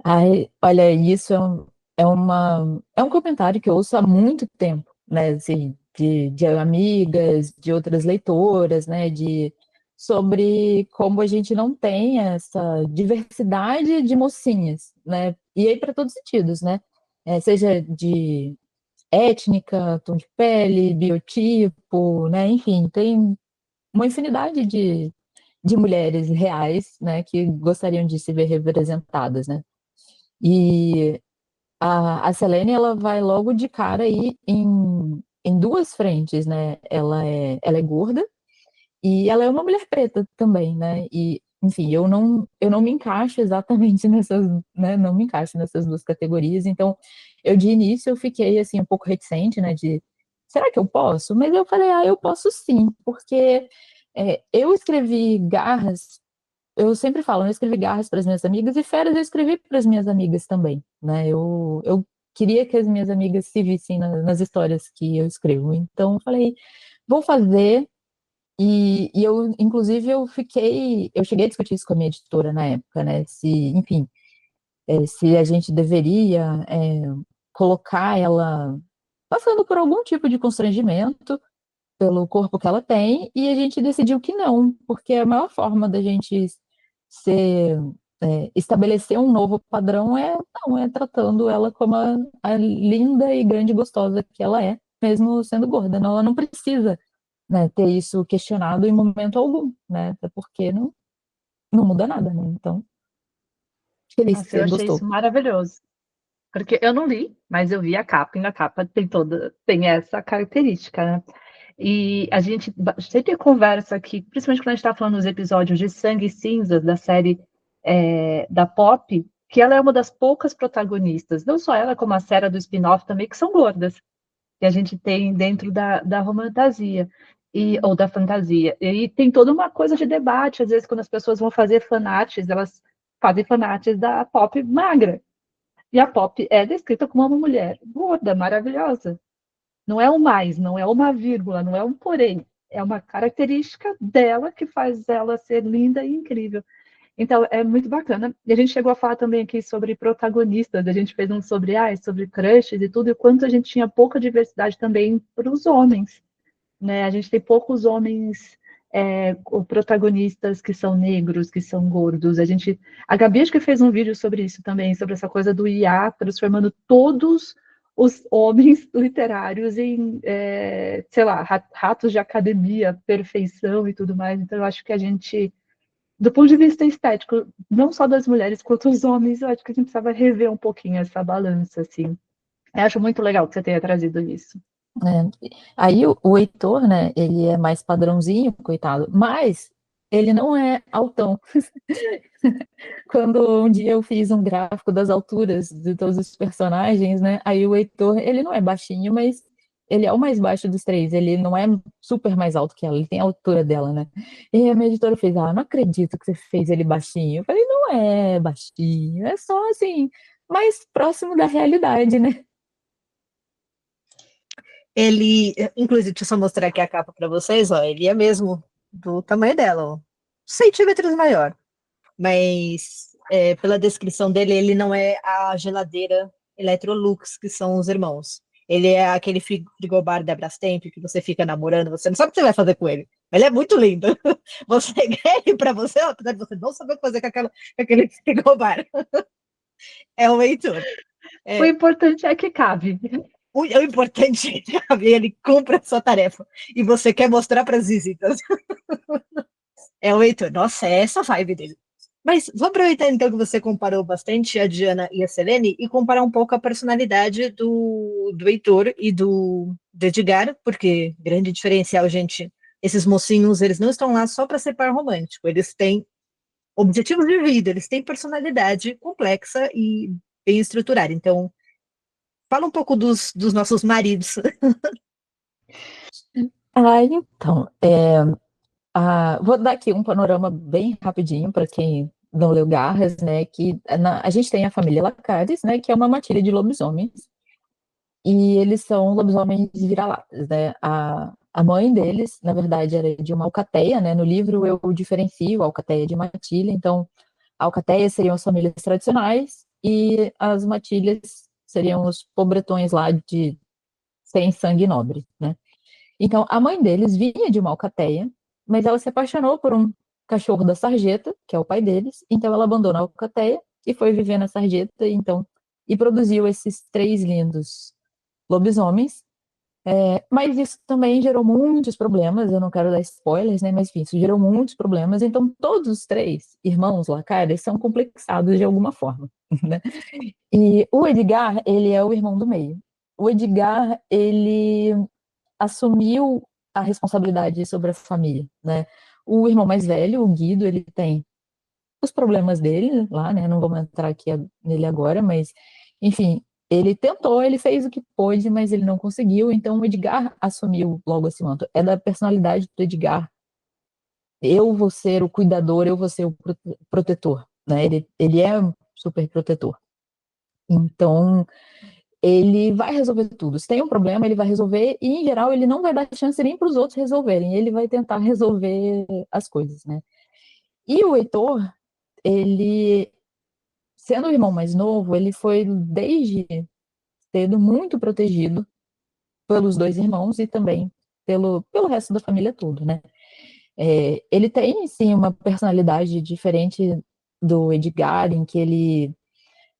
Ai, olha, isso é um comentário que eu ouço há muito tempo, né? Assim, de amigas, de outras leitoras, né? Sobre como a gente não tem essa diversidade de mocinhas, né? E aí para todos os sentidos, né? Seja de étnica, tom de pele, biotipo, né? Enfim, tem uma infinidade de mulheres reais, né? Que gostariam de se ver representadas, né? E a Selene, ela vai logo de cara aí em duas frentes, né? Ela é gorda e ela é uma mulher preta também, né? E, enfim, eu não me encaixo exatamente nessas, né? Não me encaixo nessas duas categorias. Então, de início, eu fiquei, assim, um pouco reticente, né? Será que eu posso? Mas eu falei, eu posso sim, porque eu escrevi Garras, eu sempre falo, eu escrevi Garras para as minhas amigas e Feras eu escrevi para as minhas amigas também, né? Eu queria que as minhas amigas se vissem nas histórias que eu escrevo. Então, eu falei, vou fazer. E eu, inclusive, eu cheguei a discutir isso com a minha editora na época, né? Enfim, se a gente deveria colocar ela passando por algum tipo de constrangimento pelo corpo que ela tem, e a gente decidiu que não, porque a maior forma da gente ser, estabelecer um novo padrão não, é tratando ela como a linda e grande gostosa que ela é, mesmo sendo gorda. Não, ela não precisa, né, ter isso questionado em momento algum, né? Até porque não muda nada, né? Então, feliz que Nossa, eu você achei isso gostou. maravilhoso. Porque eu não li, mas eu vi a capa, e na capa tem essa característica, né? E a gente sempre conversa aqui, principalmente quando a gente está falando nos episódios de Sangue e Cinzas da série da Pop, que ela é uma das poucas protagonistas, não só ela, como a Sarah do spin-off também, que são gordas, que a gente tem dentro da romantasia. Ou da fantasia. E tem toda uma coisa de debate, às vezes, quando as pessoas vão fazer fanarts, elas fazem fanarts da Pop magra. E a Pop é descrita como uma mulher gorda, maravilhosa. Não é um mais, não é uma vírgula, não é um porém. É uma característica dela que faz ela ser linda e incrível. Então, é muito bacana. E a gente chegou a falar também aqui sobre protagonistas. A gente fez um sobre crushes e tudo, e o quanto a gente tinha pouca diversidade também para os homens, né? A gente tem poucos homens protagonistas que são negros, que são gordos. A Gabi acho que fez um vídeo sobre isso também, sobre essa coisa do IA transformando todos os homens literários em, sei lá, ratos de academia, perfeição e tudo mais. Então, eu acho que a gente do ponto de vista estético, não só das mulheres quanto dos homens, eu acho que a gente precisava rever um pouquinho essa balança, assim. Eu acho muito legal que você tenha trazido isso. Aí o Heitor, né, ele é mais padrãozinho, coitado, mas ele não é altão. Quando um dia eu fiz um gráfico das alturas de todos os personagens, né, aí o Heitor, ele não é baixinho, mas ele é o mais baixo dos três, ele não é super mais alto que ela, ele tem a altura dela, né. E a minha editora fez, não acredito que você fez ele baixinho. Eu falei, não é baixinho, é só assim, mais próximo da realidade, né. Ele, inclusive, deixa eu só mostrar aqui a capa para vocês, ó. Ele é mesmo do tamanho dela, ó. Centímetros maior. Mas pela descrição dele, ele não é a geladeira Electrolux, que são os irmãos. Ele é aquele frigobar da Brastemp que você fica namorando, você não sabe o que você vai fazer com ele. Ele é muito lindo. Você quer ele para você, apesar de você não saber o que fazer com aquele frigobar. É o Heitor. O É, importante é que cabe. o importante é que ele cumpra a sua tarefa. E você quer mostrar para as visitas. É o Heitor. Nossa, é essa a vibe dele. Mas vou aproveitar então que você comparou bastante a Diana e a Selene e comparar um pouco a personalidade do Heitor e do Edgar, porque grande diferencial, gente, esses mocinhos, eles não estão lá só para ser par romântico, eles têm objetivos de vida, eles têm personalidade complexa e bem estruturada. Então, fala um pouco dos nossos maridos. Então, vou dar aqui um panorama bem rapidinho para quem não leu Garras, né? Que a gente tem a família Lacares, né? Que é uma matilha de lobisomens. E eles são lobisomens vira-latas, né? A mãe deles, na verdade, era de uma alcateia, né? No livro eu diferencio a alcateia de matilha. Então, a alcateia seriam as famílias tradicionais e as matilhas seriam os pobretões lá de sem sangue nobre, né? Então, a mãe deles vinha de uma alcateia, mas ela se apaixonou por um cachorro da sarjeta, que é o pai deles, então ela abandonou a alcateia e foi viver na sarjeta, e produziu esses três lindos lobisomens. Mas isso também gerou muitos problemas, eu não quero dar spoilers, né? Mas enfim, isso gerou muitos problemas. Então, todos os três irmãos Lacares são complexados de alguma forma, né? E o Edgar, ele é o irmão do meio. O Edgar, ele assumiu a responsabilidade sobre a família, né? O irmão mais velho, o Guido, ele tem os problemas dele lá, né? Não vamos entrar aqui nele agora, mas, enfim, ele tentou, ele fez o que pôde, mas ele não conseguiu, então o Edgar assumiu logo esse manto. É da personalidade do Edgar. Eu vou ser o cuidador, eu vou ser o protetor, né? Ele é um super protetor. Então, ele vai resolver tudo. Se tem um problema, ele vai resolver, e em geral ele não vai dar chance nem para os outros resolverem, ele vai tentar resolver as coisas, né? E o Heitor, ele, sendo o irmão mais novo, ele foi desde cedo muito protegido pelos dois irmãos e também pelo resto da família toda, né? Ele tem, sim, uma personalidade diferente do Edgar, em que ele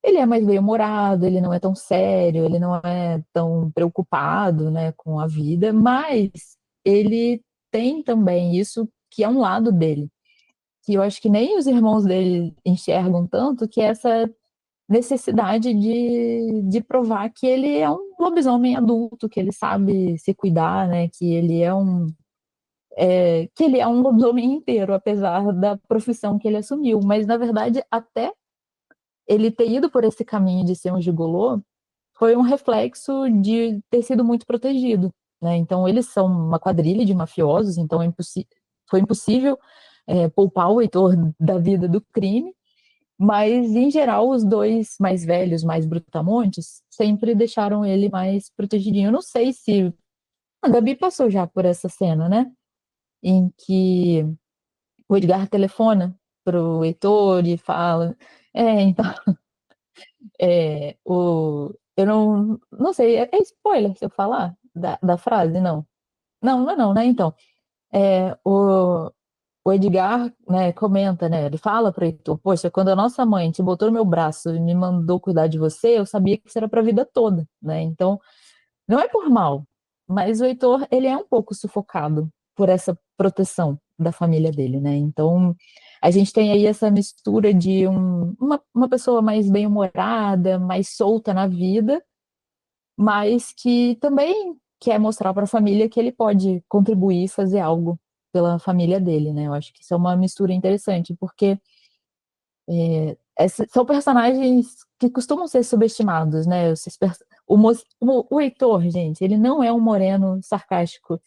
é mais bem-humorado, ele não é tão sério, ele não é tão preocupado, né, com a vida, mas ele tem também isso que é um lado dele, que eu acho que nem os irmãos dele enxergam tanto, que é essa necessidade de provar que ele é um lobisomem adulto, que ele sabe se cuidar, né, que ele é um lobisomem inteiro, apesar da profissão que ele assumiu, mas na verdade até ele ter ido por esse caminho de ser um gigolô foi um reflexo de ter sido muito protegido, né? Então, eles são uma quadrilha de mafiosos, então foi impossível poupar o Heitor da vida do crime, mas, em geral, os dois mais velhos, mais brutamontes, sempre deixaram ele mais protegidinho. Eu não sei se... A Gabi passou já por essa cena, né? Em que o Edgar telefona pro Heitor e fala... então, eu não sei, é spoiler se eu falar da frase? Não. Não, não é não, né? Então, é, o, o Edgar, né, comenta, né? Ele fala para o Heitor, poxa, quando a nossa mãe te botou no meu braço e me mandou cuidar de você, eu sabia que isso era para a vida toda, né? Então, não é por mal, mas o Heitor, ele é um pouco sufocado por essa proteção da família dele, né? Então, A gente tem aí essa mistura de uma pessoa mais bem-humorada, mais solta na vida, mas que também quer mostrar para a família que ele pode contribuir e fazer algo pela família dele, né? Eu acho que isso é uma mistura interessante, porque são personagens que costumam ser subestimados, né? O Heitor, gente, ele não é um moreno sarcástico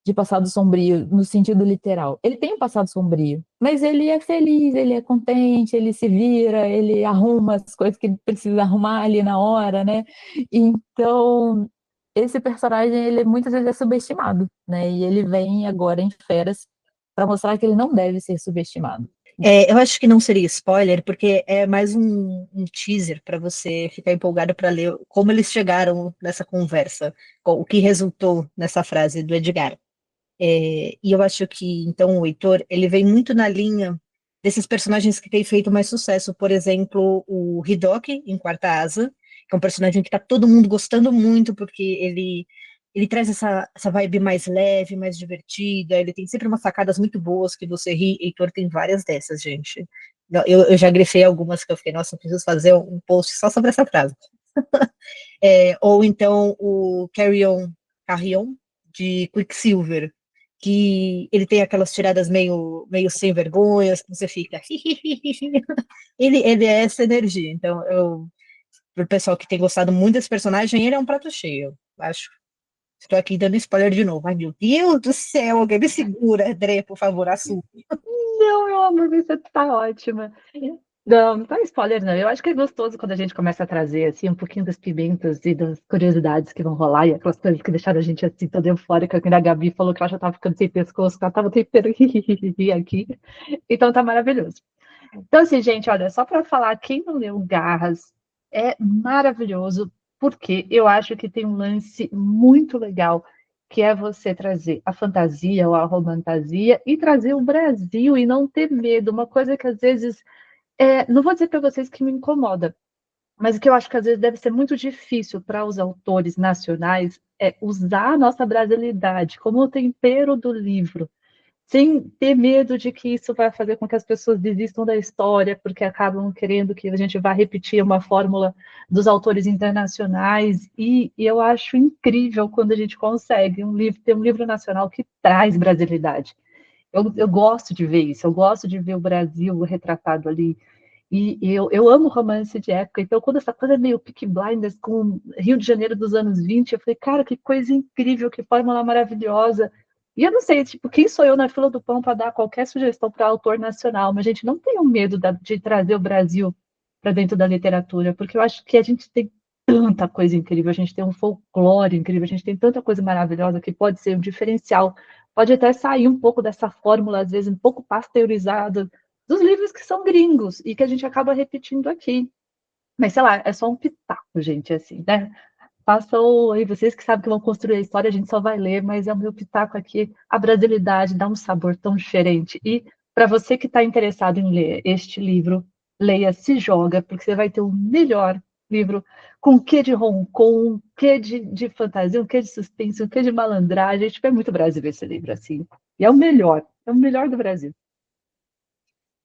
de passado sombrio no sentido literal. Ele tem um passado sombrio, mas ele é feliz, ele é contente, ele se vira, ele arruma as coisas que ele precisa arrumar ali na hora, né? Então, esse personagem, ele muitas vezes é subestimado, né? E ele vem agora em Feras para mostrar que ele não deve ser subestimado. Eu acho que não seria spoiler, porque é mais um teaser para você ficar empolgado para ler como eles chegaram nessa conversa, o que resultou nessa frase do Edgar. E eu acho que, então, o Heitor, ele vem muito na linha desses personagens que têm feito mais sucesso. Por exemplo, o Hidoki, em Quarta Asa, que é um personagem que tá todo mundo gostando muito, porque ele traz essa vibe mais leve, mais divertida, ele tem sempre umas sacadas muito boas que você ri. Heitor tem várias dessas, gente. Eu já grifei algumas que eu fiquei, nossa, eu preciso fazer um post só sobre essa frase. Ou então o Carrion, de Quicksilver, que ele tem aquelas tiradas meio sem vergonhas, que você fica. Ele é essa energia. Então, pro pessoal que tem gostado muito desse personagem, ele é um prato cheio. Acho. Estou aqui dando spoiler de novo. Ai, meu Deus do céu, alguém me segura, André, por favor, assume. Não, meu amor, você tá ótima. Não, não tá spoiler, não. Eu acho que é gostoso quando a gente começa a trazer, assim, um pouquinho das pimentas e das curiosidades que vão rolar e aquelas coisas que deixaram a gente, assim, toda eufórica, que a Gabi falou que ela já tava ficando sem pescoço, que ela tava o tempo inteiro aqui. Então tá maravilhoso. Então, assim, gente, olha, só para falar, quem não leu Garras é maravilhoso, porque eu acho que tem um lance muito legal, que é você trazer a fantasia ou a romantasia e trazer o Brasil e não ter medo. Uma coisa que às vezes, não vou dizer para vocês que me incomoda, mas que eu acho que às vezes deve ser muito difícil para os autores nacionais é usar a nossa brasilidade como o tempero do livro sem ter medo de que isso vai fazer com que as pessoas desistam da história, porque acabam querendo que a gente vá repetir uma fórmula dos autores internacionais. E eu acho incrível quando a gente consegue ter um livro nacional que traz brasilidade. Eu gosto de ver isso, eu gosto de ver o Brasil retratado ali. E eu amo romance de época, então quando essa coisa é meio Peaky Blinders com Rio de Janeiro dos anos 20, eu falei, cara, que coisa incrível, que fórmula maravilhosa. E eu não sei, tipo, quem sou eu na fila do pão para dar qualquer sugestão para autor nacional, mas a gente não tem o medo de trazer o Brasil para dentro da literatura, porque eu acho que a gente tem tanta coisa incrível, a gente tem um folclore incrível, a gente tem tanta coisa maravilhosa que pode ser um diferencial, pode até sair um pouco dessa fórmula, às vezes um pouco pasteurizada, dos livros que são gringos e que a gente acaba repetindo aqui. Mas, sei lá, é só um pitaco, gente, assim, né? Façam aí, vocês que sabem que vão construir a história, a gente só vai ler, mas é o meu pitaco aqui. A brasilidade dá um sabor tão diferente. E para você que está interessado em ler este livro, leia Se Joga, porque você vai ter o melhor livro com um quê de Hong Kong, um quê de fantasia, um quê de suspense, um quê de malandragem. Tipo, é muito Brasil esse livro, assim. E é o melhor do Brasil.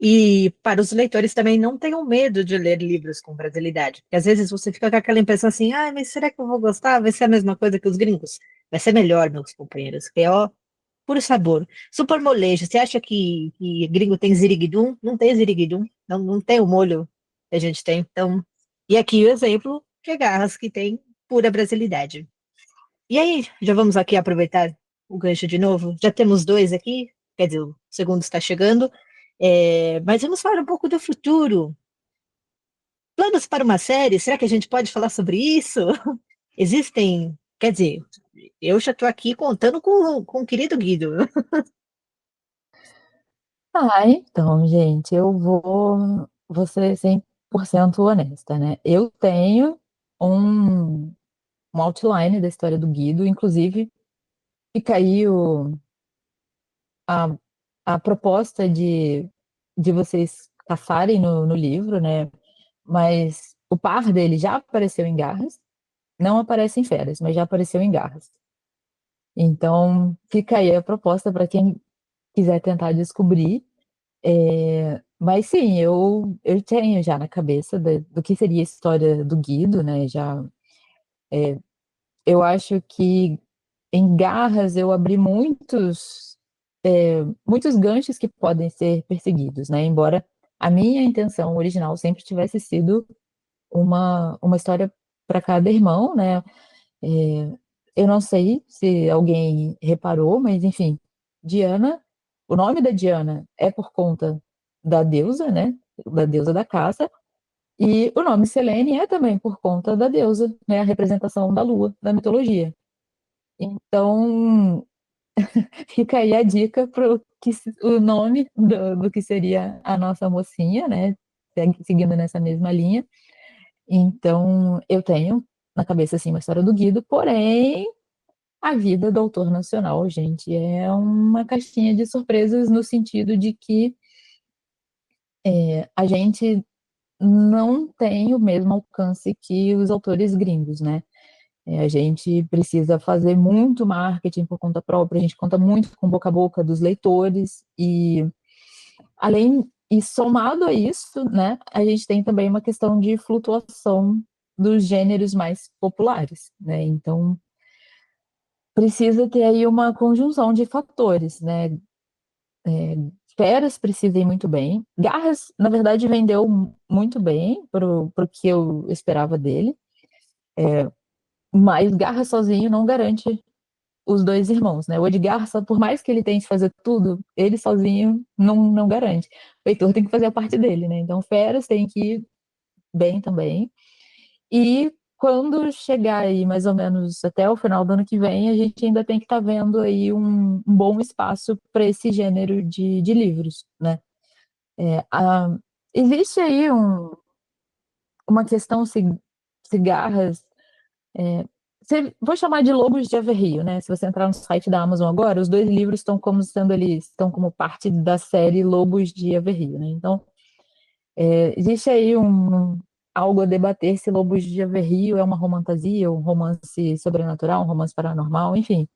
E para os leitores também não tenham medo de ler livros com brasilidade, porque às vezes você fica com aquela impressão assim, ah, mas será que eu vou gostar? Vai ser a mesma coisa que os gringos? Vai ser melhor, meus companheiros, que é ó, puro sabor. Super molejo, você acha que gringo tem ziriguidum? Não tem ziriguidum, não tem o molho que a gente tem. Então, e aqui o exemplo que é Garras, que tem pura brasilidade. E aí, já vamos aqui aproveitar o gancho de novo? Já temos dois aqui, quer dizer, o segundo está chegando. Mas vamos falar um pouco do futuro. Planos para uma série? Será que a gente pode falar sobre isso? Existem, quer dizer, eu já estou aqui contando com o querido Guido. Então, gente, vou ser 100% honesta, né? Eu tenho um, um outline da história do Guido, inclusive fica aí a, a proposta de vocês caçarem no livro, né? Mas o par dele já apareceu em Garras, não aparece em Feras, mas já apareceu em Garras. Então, fica aí a proposta para quem quiser tentar descobrir. Mas sim, eu tenho já na cabeça do que seria a história do Guido, né? Já, eu acho que em Garras eu abri muitos ganchos que podem ser perseguidos, né? Embora a minha intenção original sempre tivesse sido uma história para cada irmão, né? É, eu não sei se alguém reparou, mas enfim, Diana, o nome da Diana é por conta da deusa, né? Da deusa da caça, e o nome Selene é também por conta da deusa, né? A representação da lua, da mitologia. Então, fica aí a dica para o nome do que seria a nossa mocinha, né? Seguindo nessa mesma linha. Então, eu tenho na cabeça assim uma história do Guido, porém a vida do autor nacional, gente, é uma caixinha de surpresas no sentido de que a gente não tem o mesmo alcance que os autores gringos, né? A gente precisa fazer muito marketing por conta própria, a gente conta muito com boca a boca dos leitores e somado a isso, né, a gente tem também uma questão de flutuação dos gêneros mais populares, né? Então precisa ter aí uma conjunção de fatores, né? Feras precisa ir muito bem. Garras, na verdade, vendeu muito bem pro que eu esperava dele, mas Garras sozinho não garante os dois irmãos, né? O Edgar, por mais que ele tente fazer tudo, ele sozinho não garante. O Heitor tem que fazer a parte dele, né? Então, Feras tem que ir bem também. E quando chegar aí, mais ou menos até o final do ano que vem, a gente ainda tem que estar vendo aí um bom espaço para esse gênero de livros, né? É, a- existe aí uma questão cigarras, vou chamar de Lobos de Averrio, né? Se você entrar no site da Amazon agora, os dois livros estão como sendo eles estão como parte da série Lobos de Averrio, né? Então, existe aí algo a debater se Lobos de Averrio é uma romantasia, um romance sobrenatural, um romance paranormal, enfim,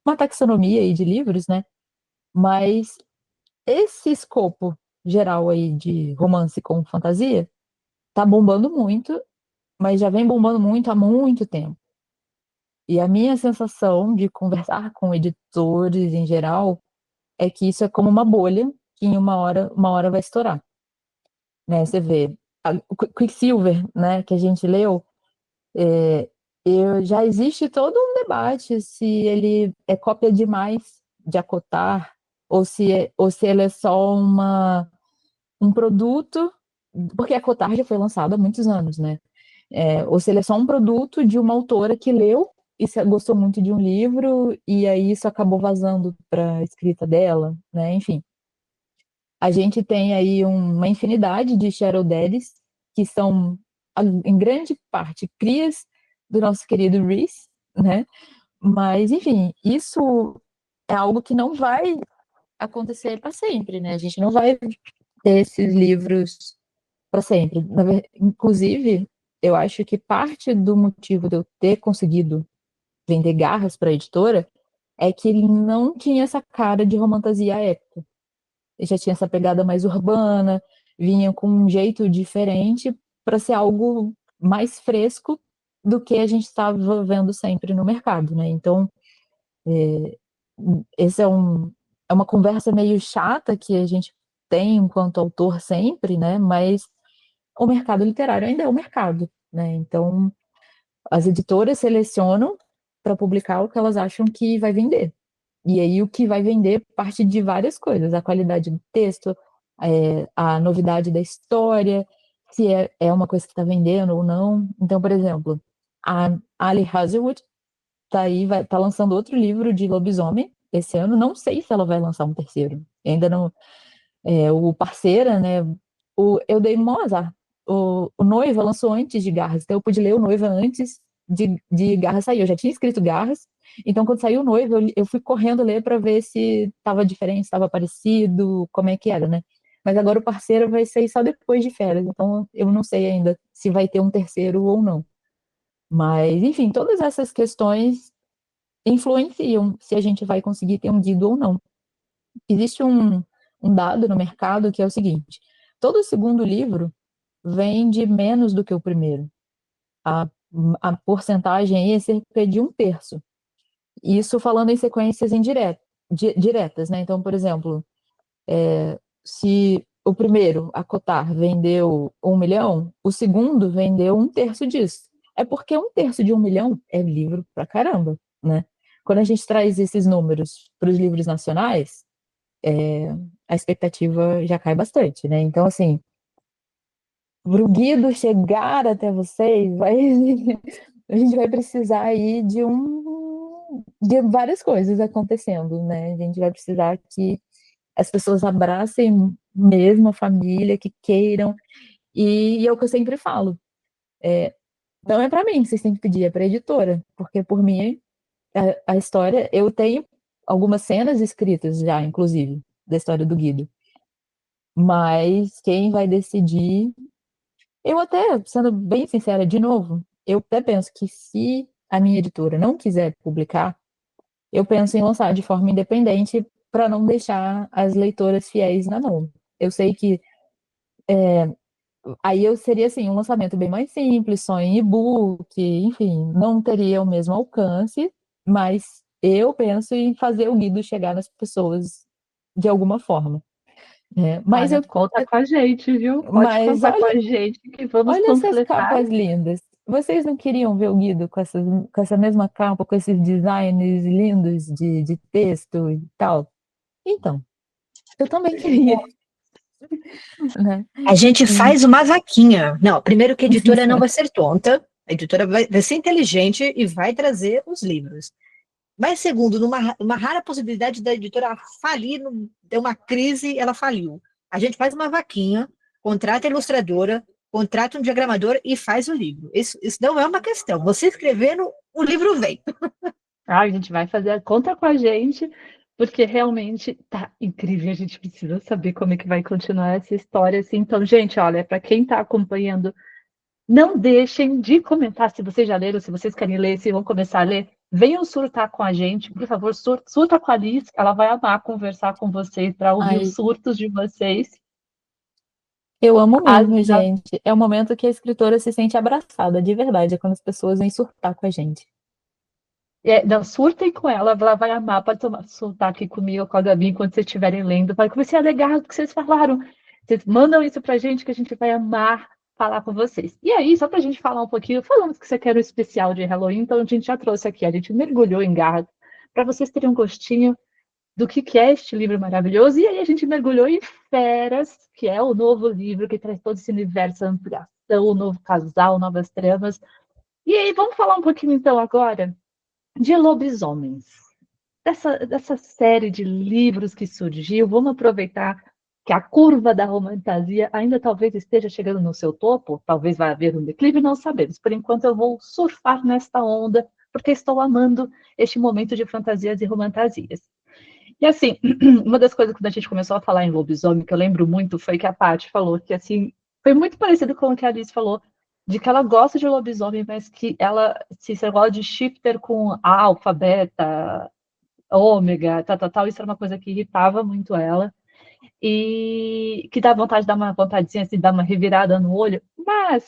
uma taxonomia aí de livros, né? Mas esse escopo geral aí de romance com fantasia tá bombando muito, mas já vem bombando muito há muito tempo. E a minha sensação de conversar com editores em geral é que isso é como uma bolha que em uma hora vai estourar, né? Você vê o Quicksilver, né, que a gente leu, é, já existe todo um debate se ele é cópia demais de Acotar ou se ele é só um produto, porque Acotar já foi lançado há muitos anos, né? Ou se ele é só um produto de uma autora que leu e gostou muito de um livro e aí isso acabou vazando para a escrita dela, né? Enfim, a gente tem aí uma infinidade de Shadow Daddies que são, em grande parte, crias do nosso querido Reese, né? Mas, enfim, isso é algo que não vai acontecer para sempre, né? A gente não vai ter esses livros para sempre. Inclusive, eu acho que parte do motivo de eu ter conseguido vender Garras para a editora é que ele não tinha essa cara de romantasia épica. Ele já tinha essa pegada mais urbana, vinha com um jeito diferente para ser algo mais fresco do que a gente estava vendo sempre no mercado, né? Então, esse é uma conversa meio chata que a gente tem enquanto autor sempre, né? Mas o mercado literário ainda é o mercado, né? Então, as editoras selecionam para publicar o que elas acham que vai vender. E aí o que vai vender parte de várias coisas, a qualidade do texto, a novidade da história, se é uma coisa que está vendendo ou não. Então, por exemplo, a Ali Hazelwood tá lançando outro livro de lobisomem esse ano. Não sei se ela vai lançar um terceiro. Ainda não. O Parceira, né? Eu dei um azar. O Noiva lançou antes de Garras, então eu pude ler o Noiva antes de Garras sair. Eu já tinha escrito Garras, então quando saiu o Noiva, eu fui correndo ler para ver se estava diferente, estava parecido, como é que era, né? Mas agora o Parceiro vai sair só depois de férias, então eu não sei ainda se vai ter um terceiro ou não. Mas, enfim, todas essas questões influenciam se a gente vai conseguir ter um Guido ou não. Existe um dado no mercado que é o seguinte: todo segundo livro vende menos do que o primeiro. A, a porcentagem aí é cerca de um terço. Isso falando em sequências diretas, né? Então, por exemplo, se o primeiro, a Cotar, vendeu 1 milhão, o segundo vendeu um terço disso. É porque um terço de 1 milhão é livro pra caramba, né? Quando a gente traz esses números para os livros nacionais, a expectativa já cai bastante, né? Então, assim, para o Guido chegar até vocês, a gente vai precisar aí de várias coisas acontecendo, né? A gente vai precisar que as pessoas abracem mesmo a família, que queiram, e é o que eu sempre falo, não é para mim que vocês têm que pedir, é para a editora, porque por mim, a história, eu tenho algumas cenas escritas já, inclusive, da história do Guido, mas quem vai decidir, eu até, sendo bem sincera, de novo, eu até penso que se a minha editora não quiser publicar, eu penso em lançar de forma independente para não deixar as leitoras fiéis na mão. Eu sei que aí eu seria assim, um lançamento bem mais simples, só em e-book, enfim, não teria o mesmo alcance, mas eu penso em fazer o Guido chegar nas pessoas de alguma forma. Mas Olha, conta com a gente, viu? Pode mas contar com a gente que vamos olha essas panfletar. capas lindas. Vocês não queriam ver o Guido com essa mesma capa, com esses designs lindos de texto e tal? Então, eu também queria, né? A gente Hum. faz uma vaquinha. Não, primeiro que a editora não vai ser tonta, a editora vai ser inteligente e vai trazer os livros. Mas, segundo, numa rara possibilidade da editora falir, deu uma crise, ela faliu. A gente faz uma vaquinha, contrata a ilustradora, contrata um diagramador e faz o livro. Isso não é uma questão. Você escrevendo, o livro vem. Ah, a gente vai fazer, conta com a gente, porque realmente tá incrível. A gente precisa saber como é que vai continuar essa história assim. Então, gente, olha, para quem está acompanhando, não deixem de comentar se vocês já leram, se vocês querem ler, se vão começar a ler. Venham surtar com a gente, por favor, surta com a Liz, ela vai amar conversar com vocês para ouvir os Ai, surtos de vocês. eu amo A, mesmo, gente. É o momento que a escritora se sente abraçada, de verdade, é quando as pessoas vêm surtar com a gente. não, surtem com ela vai amar. Pode surtar aqui comigo, com a Gabi, enquanto vocês estiverem lendo. Vai comecei a legal o que vocês falaram. Vocês mandam isso pra gente que a gente vai amar falar com vocês. E aí, só pra gente falar um pouquinho, falamos que você quer o especial de Halloween, então a gente já trouxe aqui, a gente mergulhou em Garra para vocês terem um gostinho do que é este livro maravilhoso. E aí a gente mergulhou em Feras, que é o novo livro que traz todo esse universo, ampliação, o novo casal, novas tramas. E aí, vamos falar um pouquinho então agora de lobisomens. Dessa série de livros que surgiu, vamos aproveitar que a curva da romantasia ainda talvez esteja chegando no seu topo, talvez vai haver um declive, não sabemos. Por enquanto eu vou surfar nesta onda, porque estou amando este momento de fantasias e romantasias. E assim, uma das coisas que a gente começou a falar em lobisomem, que eu lembro muito, foi que a Paty falou que assim, foi muito parecido com o que a Alice falou, de que ela gosta de lobisomem, mas que ela se gosta de shifter com alfa, beta, ômega, tal, isso era uma coisa que irritava muito ela e que dá vontade de dar uma vontadezinha assim, de dar uma revirada no olho, mas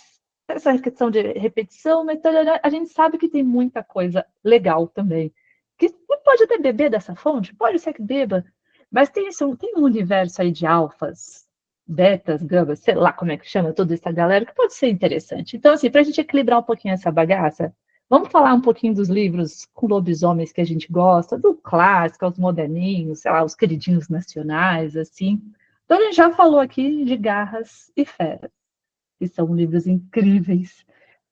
essa questão de repetição, mas a gente sabe que tem muita coisa legal também. Que pode até beber dessa fonte, pode ser que beba, mas tem um universo aí de alfas, betas, gamas, sei lá como é que chama toda essa galera, que pode ser interessante. Então, assim, para a gente equilibrar um pouquinho essa bagaça, vamos falar um pouquinho dos livros com lobisomens que a gente gosta, do clássico, os moderninhos, sei lá, os queridinhos nacionais, assim. Então, a gente já falou aqui de Garras e Feras, que são livros incríveis.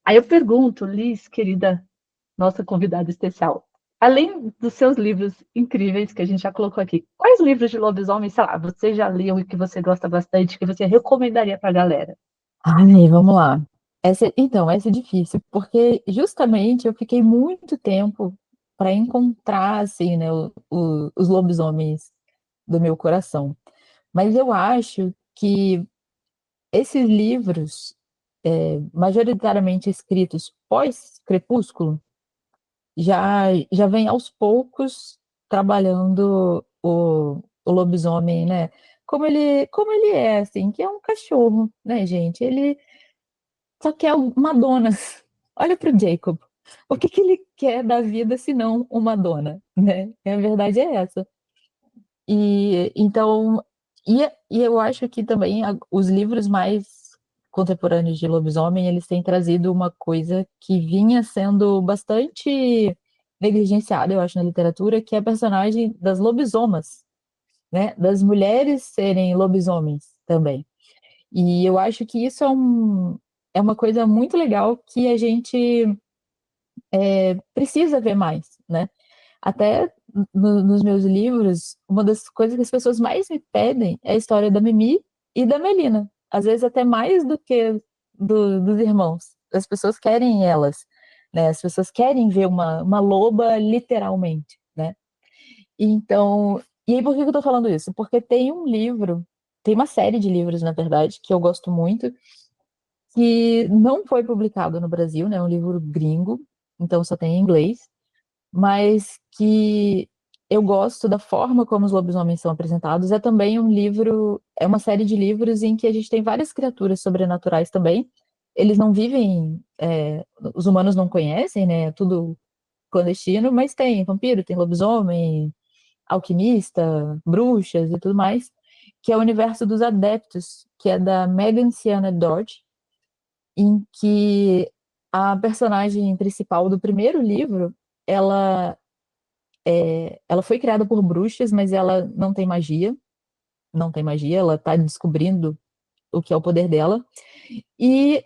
Aí eu pergunto, Liz, querida, nossa convidada especial, além dos seus livros incríveis que a gente já colocou aqui, quais livros de lobisomem, sei lá, você já leu e que você gosta bastante, que você recomendaria para a galera? Ai, vamos lá. Essa é difícil, porque justamente eu fiquei muito tempo para encontrar, assim, né, os lobisomens do meu coração. Mas eu acho que esses livros, majoritariamente escritos pós-Crepúsculo, já vem aos poucos trabalhando o lobisomem, né? como ele é, assim, que é um cachorro, né, gente? Ele só quer uma dona. Olha pro Jacob. O que que ele quer da vida se não uma dona, né? A verdade é essa. E então, e eu acho que também os livros mais contemporâneos de lobisomem, eles têm trazido uma coisa que vinha sendo bastante negligenciada, eu acho, na literatura, que é a personagem das lobisomas, né? Das mulheres serem lobisomens também. E eu acho que isso é uma coisa muito legal que a gente precisa ver mais, né? Até nos meus livros, uma das coisas que as pessoas mais me pedem é a história da Mimi e da Melina. Às vezes até mais do que dos irmãos. As pessoas querem elas, né? As pessoas querem ver uma loba literalmente, né? Então, e aí por que eu tô falando isso? Porque tem um livro, tem uma série de livros, na verdade, que eu gosto muito, que não foi publicado no Brasil, né? É um livro gringo, então só tem em inglês, mas que eu gosto da forma como os lobisomens são apresentados. É também um livro, é uma série de livros em que a gente tem várias criaturas sobrenaturais também. Eles não vivem, os humanos não conhecem, né? É tudo clandestino, mas tem vampiro, tem lobisomem, alquimista, bruxas e tudo mais, que é o universo dos adeptos, que é da Megan Ciana Dodge, em que a personagem principal do primeiro livro, ela ela foi criada por bruxas, mas ela não tem magia, não tem magia, ela está descobrindo o que é o poder dela, e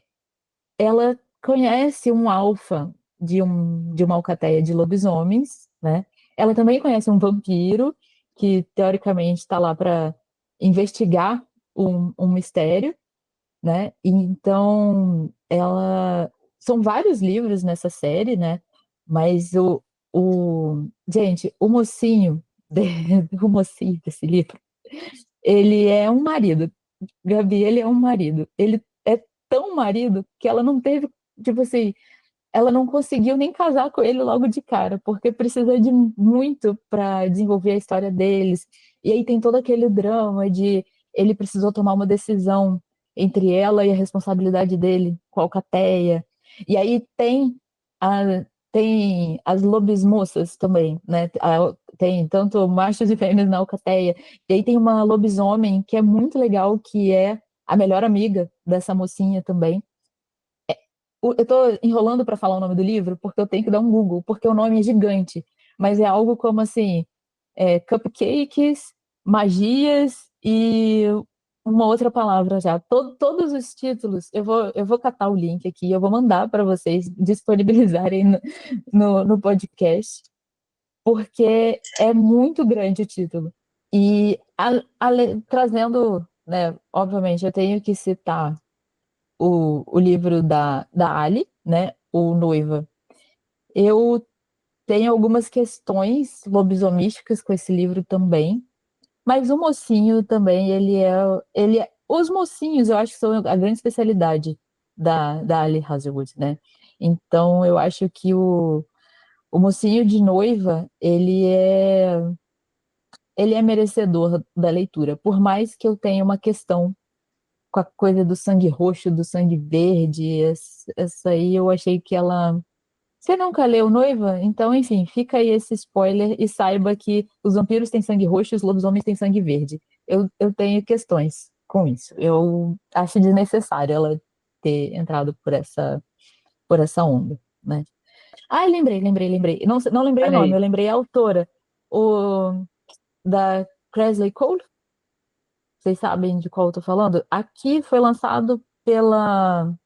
ela conhece um alfa de uma alcateia de lobisomens, né? Ela também conhece um vampiro, que teoricamente está lá para investigar um mistério, né? Então, ela são vários livros nessa série, né? Mas gente, o mocinho, o mocinho desse livro, ele é um marido. Gabi, ele é um marido. Ele é tão marido que ela não teve, tipo assim, ela não conseguiu nem casar com ele logo de cara, porque precisa de muito para desenvolver a história deles. E aí tem todo aquele drama de ele precisou tomar uma decisão entre ela e a responsabilidade dele com a alcateia. E aí tem as lobismoças também, né? Tem tanto machos e fêmeas na alcateia. E aí tem uma lobisomem que é muito legal, que é a melhor amiga dessa mocinha também. Eu tô enrolando para falar o nome do livro porque eu tenho que dar um Google, porque o nome é gigante, mas é algo como assim, cupcakes, magias e uma outra palavra já. Todos os títulos, eu vou catar o link aqui, eu vou mandar para vocês disponibilizarem no podcast, porque é muito grande o título. E trazendo, né, obviamente, eu tenho que citar o livro da Ali, né? O Noiva. Eu tenho algumas questões lobisomísticas com esse livro também, mas o mocinho também, os mocinhos eu acho que são a grande especialidade da Ali Hazelwood, né? Então eu acho que o mocinho de Noiva, ele é merecedor da leitura, por mais que eu tenha uma questão com a coisa do sangue roxo, do sangue verde. Essa aí eu achei que ela. Você nunca leu Noiva? Então, enfim, fica aí esse spoiler e saiba que os vampiros têm sangue roxo e os lobisomens têm sangue verde. Eu tenho questões com isso. Eu acho desnecessário ela ter entrado por essa onda, né? Ah, lembrei. Não lembrei o Olha nome, aí. eu lembrei a autora. O da Kresley Cole. Vocês sabem de qual eu tô falando? Aqui foi lançado pela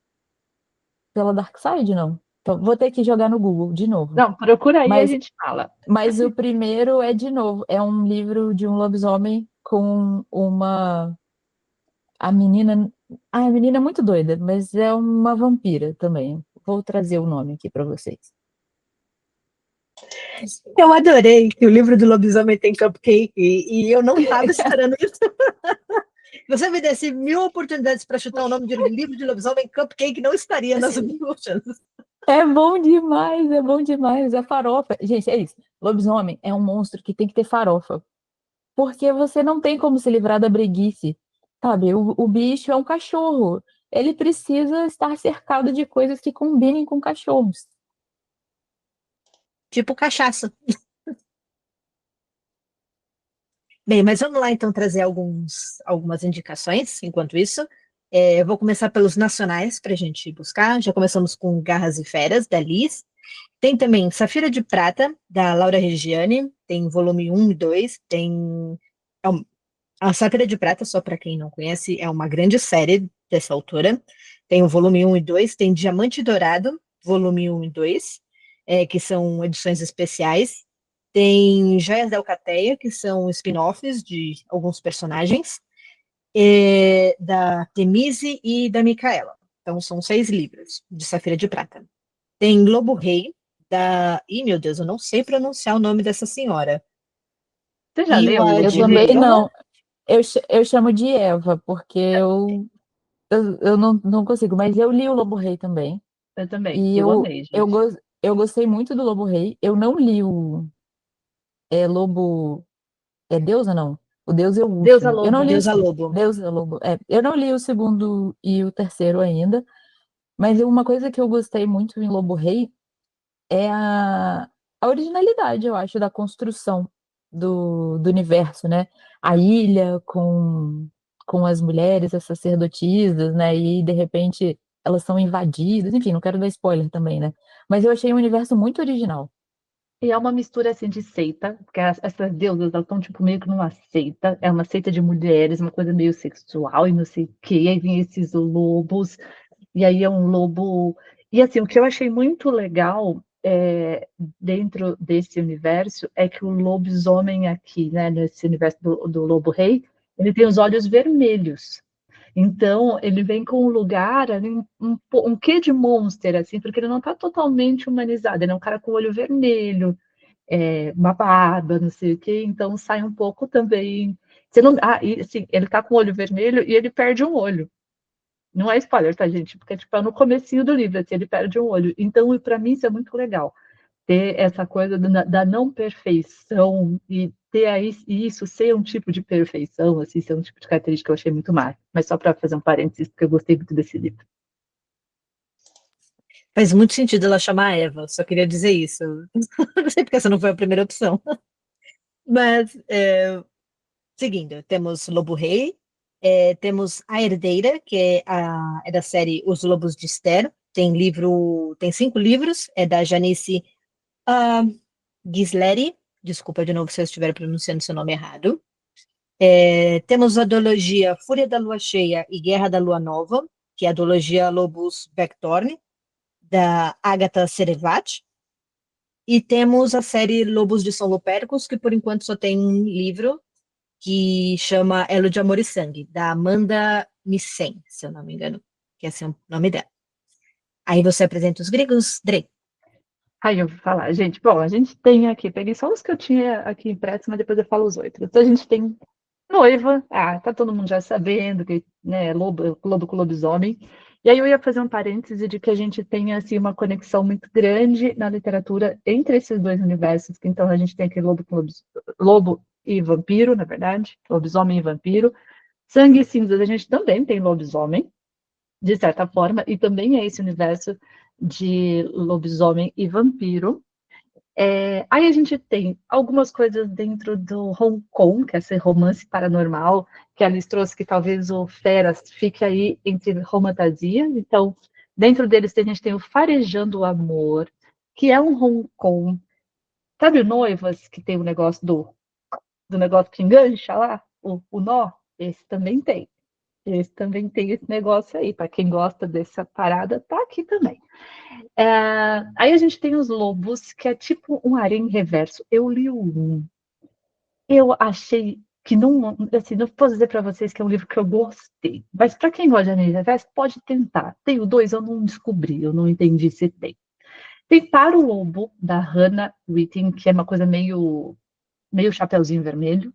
Darkside, não. Então, vou ter que jogar no Google de novo. Não, procura aí e a Mas, gente fala. mas o primeiro é de novo. É um livro de um lobisomem com A menina. Ah, a menina é muito doida, mas é uma vampira também. Vou trazer o nome aqui para vocês. Eu adorei que o livro do lobisomem tem cupcake e eu não estava esperando isso. Você me desse 1000 oportunidades para chutar o nome de livro de lobisomem, cupcake não estaria nas minhas chances. É bom demais, é bom demais. A farofa. Gente, é isso. Lobisomem é um monstro que tem que ter farofa. porque você não tem como se livrar da preguiça, sabe? O bicho é um cachorro. Ele precisa estar cercado de coisas que combinem com cachorros. Tipo cachaça. Bem, mas vamos lá então trazer algumas indicações enquanto isso. Eu vou começar pelos nacionais para a gente buscar. Já começamos com Garras e Feras, da Liz. Tem também Safira de Prata, da Laura Reggiani. Tem volume um e 2. A Safira de Prata, só para quem não conhece, é uma grande série dessa autora. Tem o volume um e 2. Tem Diamante Dourado, volume um e 2, que são edições especiais. Tem Joias da Alcateia, que são spin-offs de alguns personagens, da Temise e da Micaela. Então, são 6 livros de Safira de Prata. Tem Lobo Rei, da. Ih, meu Deus, eu não sei pronunciar o nome dessa senhora. Você já leu o Eu Lobo também Rei? não. Eu chamo de Eva, porque eu não consigo, mas eu li o Lobo Rei também. Eu também. E Eu amei, gente. eu gostei muito do Lobo Rei. Eu não li o Lobo. É Deusa, não? O Deus é o Deusa último. Eu não Lobo. li Deusa Lobo. Deus é Lobo. Eu não li o segundo e o terceiro ainda, mas uma coisa que eu gostei muito em Lobo Rei é a originalidade, eu acho, da construção do universo, né? A ilha com as mulheres, as sacerdotisas, né? E de repente elas são invadidas, enfim, não quero dar spoiler também, né? Mas eu achei um universo muito original. E é uma mistura assim de seita, porque essas deusas elas estão tipo meio que numa seita, é uma seita de mulheres, uma coisa meio sexual e não sei o quê. E aí vem esses lobos, e aí é um lobo. E assim, o que eu achei muito legal dentro desse universo é que o lobisomem aqui, né, nesse universo do Lobo Rei, ele tem os olhos vermelhos. Então, ele vem com um lugar, ali, um quê de monster, assim, porque ele não está totalmente humanizado, ele é um cara com olho vermelho, uma barba, não sei o quê, então sai um pouco também. Você não, e, assim, ele está com o olho vermelho e ele perde um olho. Não é spoiler, tá, gente? Porque tipo, é no comecinho do livro, assim, ele perde um olho. Então, para mim, isso é muito legal. Ter essa coisa da não perfeição e ter aí isso ser um tipo de perfeição, assim, ser um tipo de característica que eu achei muito massa. Mas só para fazer um parênteses, porque eu gostei muito desse livro. Faz muito sentido ela chamar a Eva, só queria dizer isso. Não sei porque essa não foi a primeira opção. Mas, seguindo, temos Lobo Rei, temos A Herdeira, que é da série Os Lobos de Esther. Tem 5 livros, é da Janice ah, Ghisleri. Desculpa de novo se eu estiver pronunciando seu nome errado. Temos a duologia Fúria da Lua Cheia e Guerra da Lua Nova, que é a duologia Lobos Blackthorn, da Agatha Servat. E temos a série Lobos de São Lupérculos, que por enquanto só tem um livro, que chama Elo de Amor e Sangue, da Amanda Missen, se eu não me engano, que é assim o nome dela. Aí você apresenta os gregos, Drey. Aí eu vou falar, gente, bom, a gente tem aqui, peguei só os que eu tinha aqui impressos, mas depois eu falo os outros. Então a gente tem Noiva, tá todo mundo já sabendo que, né, lobo com lobisomem. E aí eu ia fazer um parêntese de que a gente tem, assim, uma conexão muito grande na literatura entre esses dois universos. Então a gente tem aqui lobo e vampiro, na verdade, lobisomem e vampiro. Sangue e Cinzas, a gente também tem lobisomem, de certa forma, e também é esse universo de lobisomem e vampiro. Aí a gente tem algumas coisas dentro do Hong Kong, que é esse romance paranormal, que a Alice trouxe, que talvez o Feras fique aí entre romantasia. Então, dentro deles a gente tem o Farejando o Amor, que é um Hong Kong. Sabe o Noivas, que tem o negócio do negócio que engancha lá, o nó? Esse também tem. Esse também tem esse negócio aí. Para quem gosta dessa parada, tá aqui também. Aí a gente tem os lobos, que é tipo um harém reverso. Eu li o 1. Eu achei que não, assim, não posso dizer para vocês que é um livro que eu gostei. Mas para quem gosta de harém reverso, pode tentar. Tem o 2, eu não descobri, eu não entendi se tem. Tem Para o Lobo, da Hannah Whiting, que é uma coisa meio Chapeuzinho Vermelho,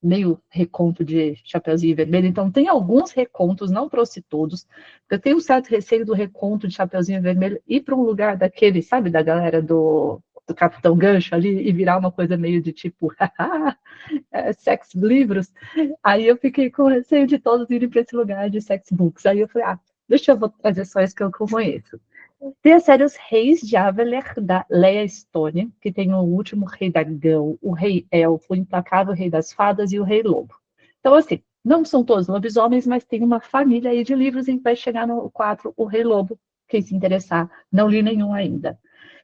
meio reconto de Chapeuzinho Vermelho. Então, tem alguns recontos, não trouxe todos. Eu tenho um certo receio do reconto de Chapeuzinho Vermelho ir para um lugar daquele, sabe, da galera do Capitão Gancho ali e virar uma coisa meio de tipo, sex livros, aí eu fiquei com receio de todos irem para esse lugar de sex books. Aí eu falei, deixa eu trazer só isso que eu conheço. Tem a série Os Reis de Avalor, da Leia Stone, que tem o último rei dragão, o rei elfo, o implacável rei das fadas e o rei lobo. Então, assim, não são todos lobisomens, mas tem uma família aí de livros e vai chegar no 4, o rei lobo, quem se interessar. Não li nenhum ainda.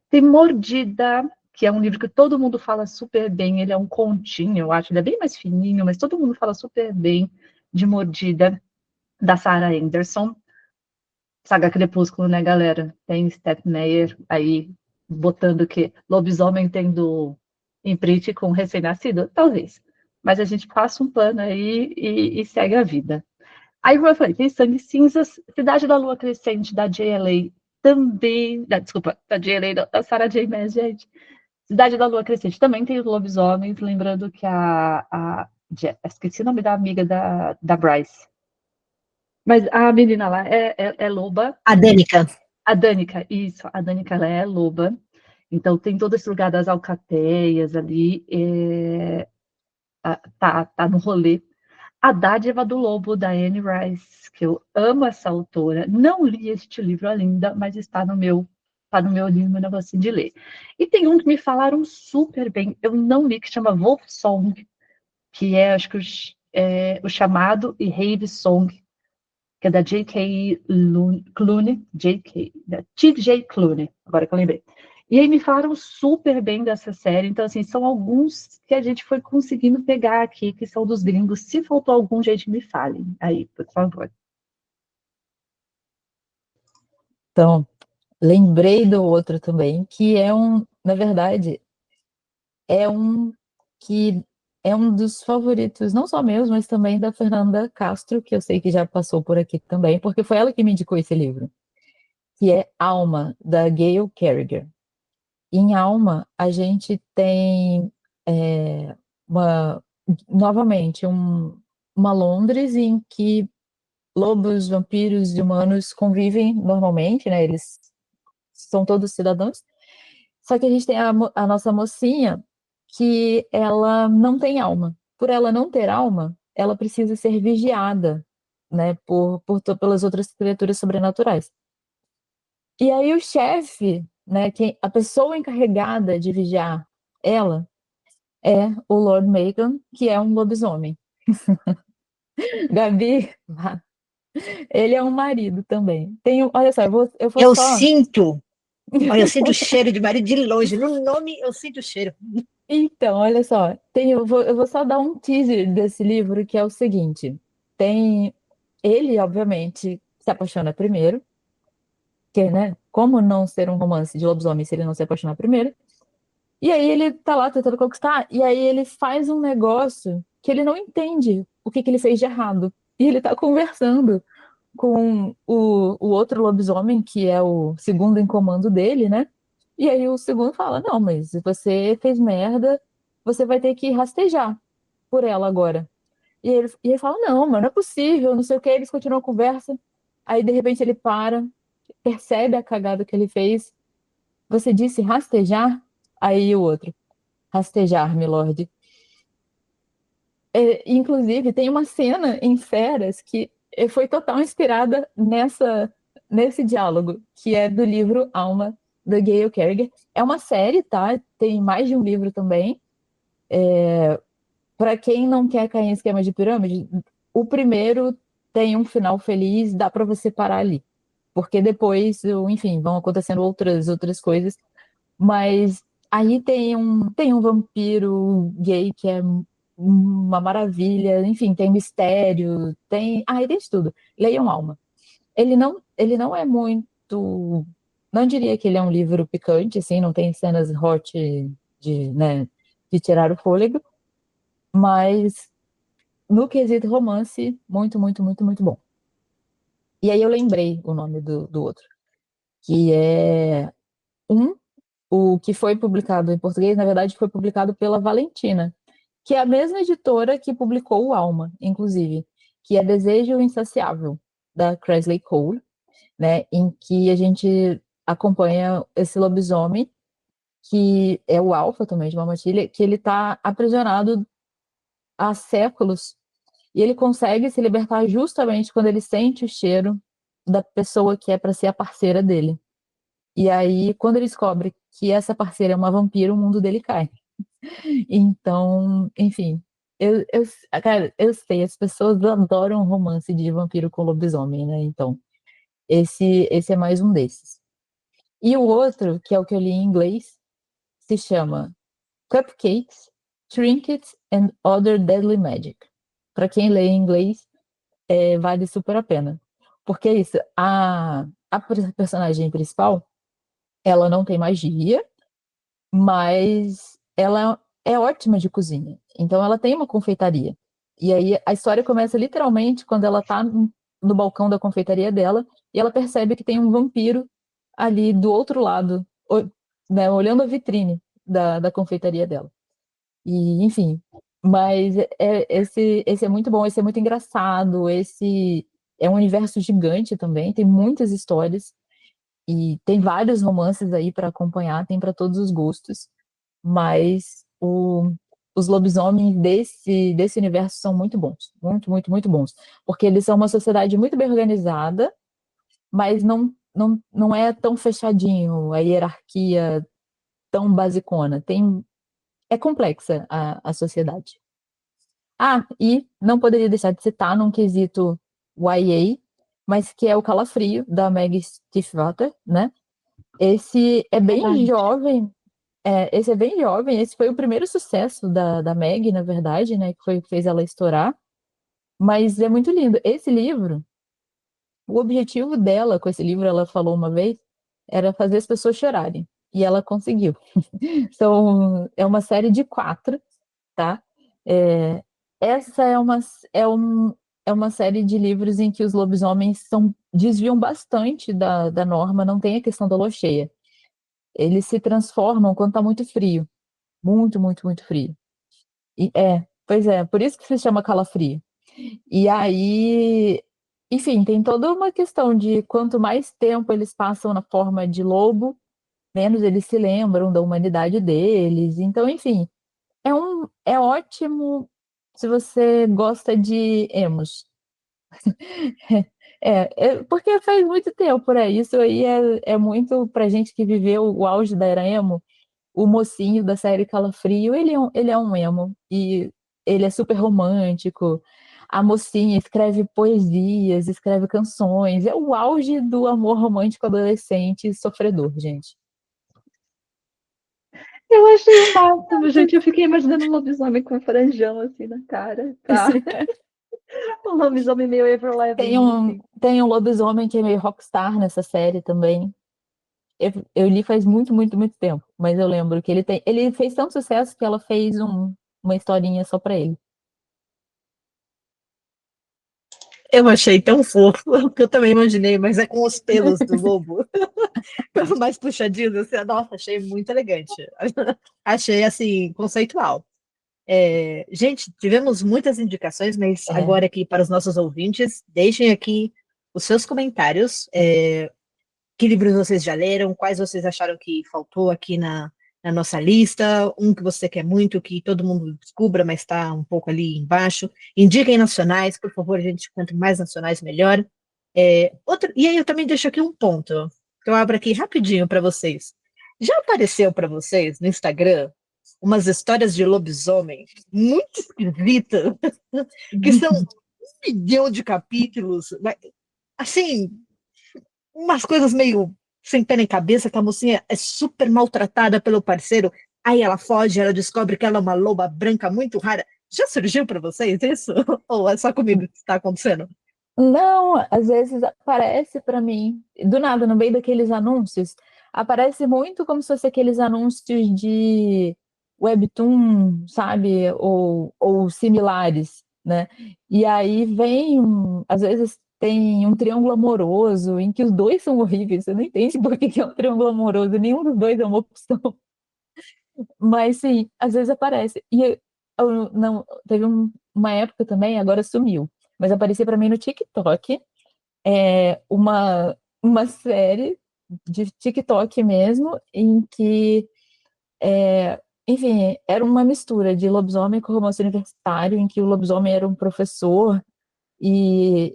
Tem Mordida, que é um livro que todo mundo fala super bem, ele é um continho, eu acho, ele é bem mais fininho, mas todo mundo fala super bem de Mordida, da Sarah Anderson. Saga Crepúsculo, né, galera? Tem Steph Meyer aí botando que lobisomem tendo imprint com recém-nascido? Talvez. Mas a gente passa um pano aí e segue a vida. Aí, como eu falei, tem Sangue Cinzas, Cidade da Lua Crescente, da JLA, também. Desculpa, da JLA, da Sarah J. Maas, gente. Cidade da Lua Crescente também tem os lobisomens, lembrando que esqueci o nome da amiga da Bryce. Mas a menina lá é loba. A Danica. A Danica, isso. A Danica, ela é loba. Então, tem todo esse lugar das alcateias ali. Tá no rolê. A Dádiva do Lobo, da Anne Rice, que eu amo essa autora. Não li este livro ainda, mas está no meu livro, meu negocinho de ler. E tem um que me falaram super bem, eu não li, que chama Wolf Song, que é, acho que, o chamado e Rave Song, que é da J.K. Clooney, da T.J. Clooney, agora que eu lembrei. E aí me falaram super bem dessa série, então, assim, são alguns que a gente foi conseguindo pegar aqui, que são dos gringos. Se faltou algum, gente, me fale aí, por favor. Então, lembrei do outro também, que na verdade, é um que é um dos favoritos, não só meus, mas também da Fernanda Castro, que eu sei que já passou por aqui também, porque foi ela que me indicou esse livro, que é Alma, da Gail Carriger. Em Alma, a gente tem uma, novamente, uma Londres em que lobos, vampiros e humanos convivem normalmente, né? Eles são todos cidadãos. Só que a gente tem a nossa mocinha que ela não tem alma. Por ela não ter alma, ela precisa ser vigiada, né? Pelas outras criaturas sobrenaturais. E aí o chefe, né? A pessoa encarregada de vigiar ela é o Lord Macon, que é um lobisomem. Gabi, ele é um marido também. Olha só, eu vou Eu só. sinto. Olha, eu sinto o cheiro de marido de longe. No nome, eu sinto o cheiro. Então, olha só, eu vou só dar um teaser desse livro, que é o seguinte: tem ele, obviamente, se apaixona primeiro, que, né? Como não ser um romance de lobisomem se ele não se apaixonar primeiro? E aí ele tá lá tentando conquistar, e aí ele faz um negócio que ele não entende o que ele fez de errado. E ele tá conversando com o outro lobisomem, que é o segundo em comando dele, né? E aí o segundo fala: Não, mas se você fez merda, você vai ter que rastejar por ela agora. E ele fala: Não, mas não é possível, não sei o que. Eles continuam a conversa. Aí de repente ele para, percebe a cagada que ele fez. Você disse rastejar? Aí o outro: Rastejar, milord. Inclusive, tem uma cena em Feras que foi total inspirada nesse diálogo, que é do livro Alma, da Gail Carriger. É uma série, tá? Tem mais de um livro também. Para quem não quer cair em esquema de pirâmide, o primeiro tem um final feliz, dá para você parar ali. Porque depois, enfim, vão acontecendo outras coisas. Mas aí tem um vampiro gay que é uma maravilha, enfim, tem mistério, aí tem de tudo. Leiam Alma. Ele não é muito, não diria que ele é um livro picante, assim, não tem cenas hot né, de tirar o fôlego, mas no quesito romance, muito, muito, muito, muito bom. E aí eu lembrei o nome do outro, que é o que foi publicado em português, na verdade, foi publicado pela Valentina, que é a mesma editora que publicou o Alma, inclusive, que é Desejo Insaciável, da Kresley Cole, né, em que a gente acompanha esse lobisomem, que é o alfa também de uma matilha, que ele está aprisionado há séculos, e ele consegue se libertar justamente quando ele sente o cheiro da pessoa que é para ser a parceira dele. E aí, quando ele descobre que essa parceira é uma vampira, o mundo dele cai. Então, enfim, cara, eu sei, as pessoas adoram romance de vampiro com lobisomem, né? Então, esse é mais um desses. E o outro, que é o que eu li em inglês, se chama Cupcakes, Trinkets and Other Deadly Magic. Para quem lê em inglês, vale super a pena. Porque é isso, a personagem principal, ela não tem magia, mas ela é ótima de cozinha. Então ela tem uma confeitaria. E aí a história começa literalmente quando ela tá no balcão da confeitaria dela e ela percebe que tem um vampiro ali do outro lado, né, olhando a vitrine da confeitaria dela. E, enfim, mas esse é muito bom, esse é muito engraçado, esse é um universo gigante também, tem muitas histórias e tem vários romances aí para acompanhar, tem para todos os gostos, mas os lobisomens desse universo são muito bons, muito, muito, muito bons, porque eles são uma sociedade muito bem organizada, mas não é tão fechadinho, a hierarquia tão basicona, é complexa a sociedade. Ah, e não poderia deixar de citar num quesito YA, mas que é o Calafrio, da Meg Stiefvater, né? Esse é bem jovem, esse é bem jovem, esse foi o primeiro sucesso da Meg, na verdade, né? Que foi o que fez ela estourar, mas é muito lindo. Esse livro, o objetivo dela com esse livro, ela falou uma vez, era fazer as pessoas chorarem, e ela conseguiu. É uma série de 4, tá? É, essa é uma série de livros em que os lobisomens desviam bastante da norma, não tem a questão da lua cheia. Eles se transformam quando está muito frio. Muito, muito, muito frio. Pois é, por isso que se chama calafrio. E aí, enfim, tem toda uma questão de quanto mais tempo eles passam na forma de lobo, menos eles se lembram da humanidade deles. Então, enfim, é ótimo se você gosta de emos. Porque faz muito tempo, né? Isso aí é muito pra gente que viveu o auge da era emo. O mocinho da série Calafrio, ele é um emo. E ele é super romântico. A mocinha escreve poesias, escreve canções. É o auge do amor romântico adolescente sofredor, gente. Eu achei o máximo, gente. Eu fiquei imaginando um lobisomem com franjão assim na cara, tá? Um lobisomem meio Avril Lavigne, assim. Tem um lobisomem que é meio rockstar nessa série também. Eu li faz muito, muito, muito tempo, mas eu lembro que ele fez tanto sucesso que ela fez uma historinha só pra ele. Eu achei tão fofo, que eu também imaginei, mas é com os pelos do lobo. Mais puxadinhos, assim, nossa, achei muito elegante. Achei, assim, conceitual. Gente, tivemos muitas indicações, mas É, agora aqui para os nossos ouvintes, deixem aqui os seus comentários. Que livros vocês já leram? Quais vocês acharam que faltou aqui na nossa lista? Um que você quer muito, que todo mundo descubra, mas está um pouco ali embaixo. Indiquem nacionais, por favor, gente. Quanto mais nacionais, melhor. E aí eu também deixo aqui um ponto, que eu abro aqui rapidinho para vocês. Já apareceu para vocês no Instagram umas histórias de lobisomem muito esquisitas, que são 1 milhão de capítulos, assim, umas coisas meio sem pé nem cabeça, que a mocinha é super maltratada pelo parceiro, aí ela foge, ela descobre que ela é uma loba branca muito rara. Já surgiu para vocês isso? Ou é só comigo que está acontecendo? não, às vezes aparece pra mim, do nada, no meio daqueles anúncios, aparece muito como se fosse aqueles anúncios de webtoon, sabe? Ou similares, né? E aí às vezes tem um triângulo amoroso em que os dois são horríveis, você não entende por que que é um triângulo amoroso, nenhum dos dois é uma opção. Mas sim, às vezes aparece. Não, teve uma época também, agora sumiu, mas aparecia pra mim no TikTok, uma série de TikTok mesmo, em que, enfim, era uma mistura de lobisomem com romance universitário, em que o lobisomem era um professor e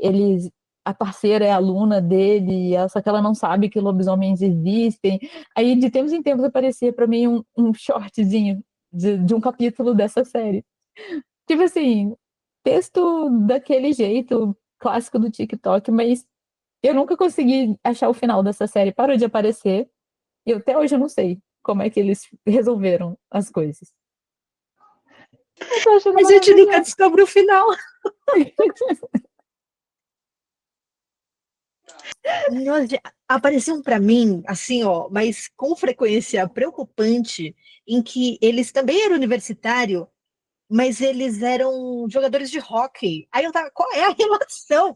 a parceira é aluna dele, só que ela não sabe que lobisomens existem. Aí, de tempos em tempos, aparecia para mim um shortzinho de um capítulo dessa série. Tipo assim, texto daquele jeito, clássico do TikTok, mas eu nunca consegui achar o final dessa série. Parou de aparecer, e até hoje eu não sei como é que eles resolveram as coisas. Eu tô achando A gente nunca maravilhoso. descobre o final. Nossa, apareciam para mim, assim, ó, mas com frequência preocupante, em que eles também eram universitários, mas eles eram jogadores de hóquei. Aí eu tava, qual é a relação?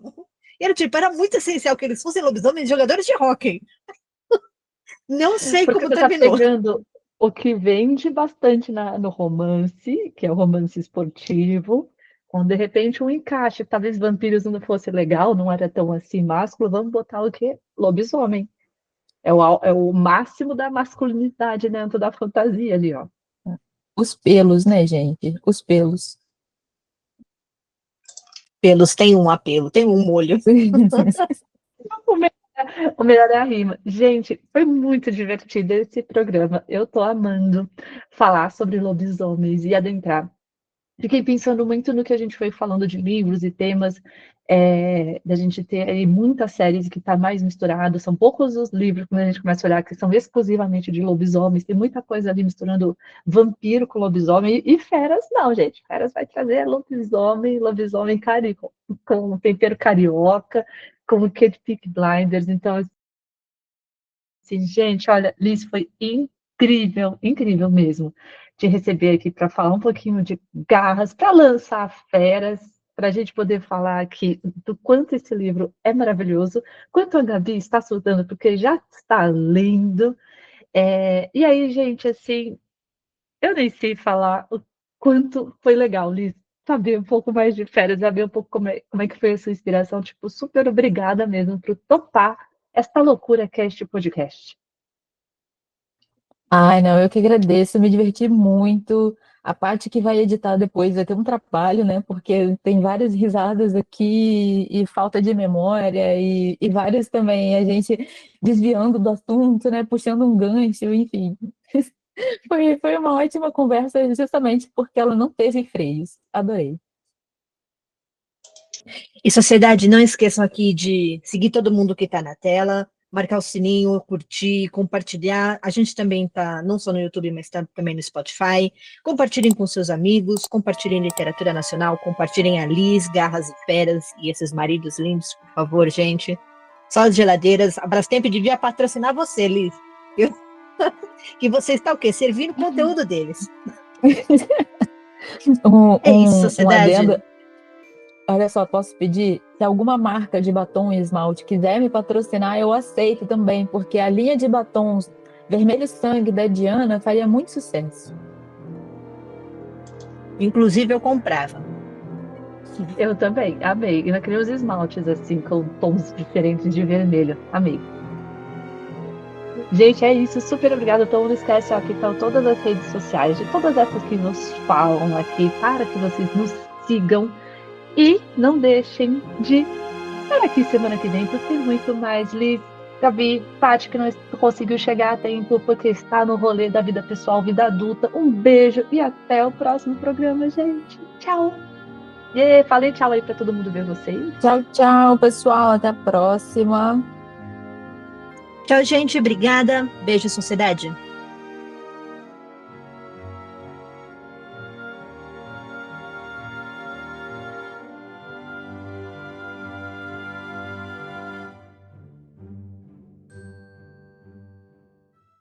E era tipo, era muito essencial que eles fossem lobisomens jogadores de hóquei. Não sei Porque como você está terminou. pegando o que vende bastante no romance, que é o romance esportivo, com de repente um encaixe. Talvez vampiros não fosse legal, não era tão assim másculo, vamos botar o quê? Lobisomem. É o máximo da masculinidade dentro da fantasia ali, ó. Os pelos, né, gente? Os pelos. Pelos tem um apelo, tem um molho. O o melhor é a rima. Gente, foi muito divertido esse programa. Eu tô amando falar sobre lobisomens e adentrar. Fiquei pensando muito no que a gente foi falando de livros e temas, da gente ter aí muitas séries que está mais misturado. São poucos os livros, quando a gente começa a olhar, que são exclusivamente de lobisomens. Tem muita coisa ali misturando vampiro com lobisomem. E feras, não, gente. Feras vai trazer lobisomem, lobisomem com tempero carioca, com o que de Peaky Blinders. Então, assim, gente, olha, Liz, foi incrível, incrível mesmo te receber aqui para falar um pouquinho de Garras, para lançar feras, para a gente poder falar aqui do quanto esse livro é maravilhoso, quanto a Gabi está soltando, porque já está lendo. E aí, gente, assim, eu nem sei falar o quanto foi legal, Liz, saber um pouco mais de férias, saber um pouco como é que foi a sua inspiração. Tipo, super obrigada mesmo por topar esta loucura que é este podcast. Ai, não, eu que agradeço, me diverti muito. A parte que vai editar depois vai ter um trabalho, né? Porque tem várias risadas aqui e falta de memória e várias também, a gente desviando do assunto, né? Puxando um gancho, enfim. Foi uma ótima conversa justamente porque ela não teve freios. Adorei. E sociedade, não esqueçam aqui de seguir todo mundo que está na tela, marcar o sininho, curtir, compartilhar. A gente também está não só no YouTube, mas também no Spotify. Compartilhem com seus amigos, compartilhem literatura nacional, compartilhem a Liz, Garras e Feras e esses maridos lindos, por favor, gente. Só as geladeiras. A Brastemp devia patrocinar você, Liz. Que você está o quê? Servindo o conteúdo deles. É isso, Um sociedade. adendo. Olha só, posso pedir? Se alguma marca de batom e esmalte quiser me patrocinar, eu aceito também, porque a linha de batons Vermelho Sangue da Diana faria muito sucesso. Inclusive, eu comprava. Eu também, amei. E naqueles esmaltes assim, com tons diferentes de vermelho. Amei. Gente, é isso. Super obrigada. Então, não esquece, ó, aqui estão todas as redes sociais de todas essas que nos falam aqui, para que vocês nos sigam. E não deixem de estar aqui semana que vem, porque tem muito mais. Liz, Gabi, Paty, que não conseguiu chegar a tempo porque está no rolê da vida pessoal, vida adulta. Um beijo e até o próximo programa, gente. Tchau. E falei tchau aí para todo mundo ver vocês. Tchau, tchau, pessoal. Até a próxima. Tchau, gente. Obrigada. Beijo, sociedade.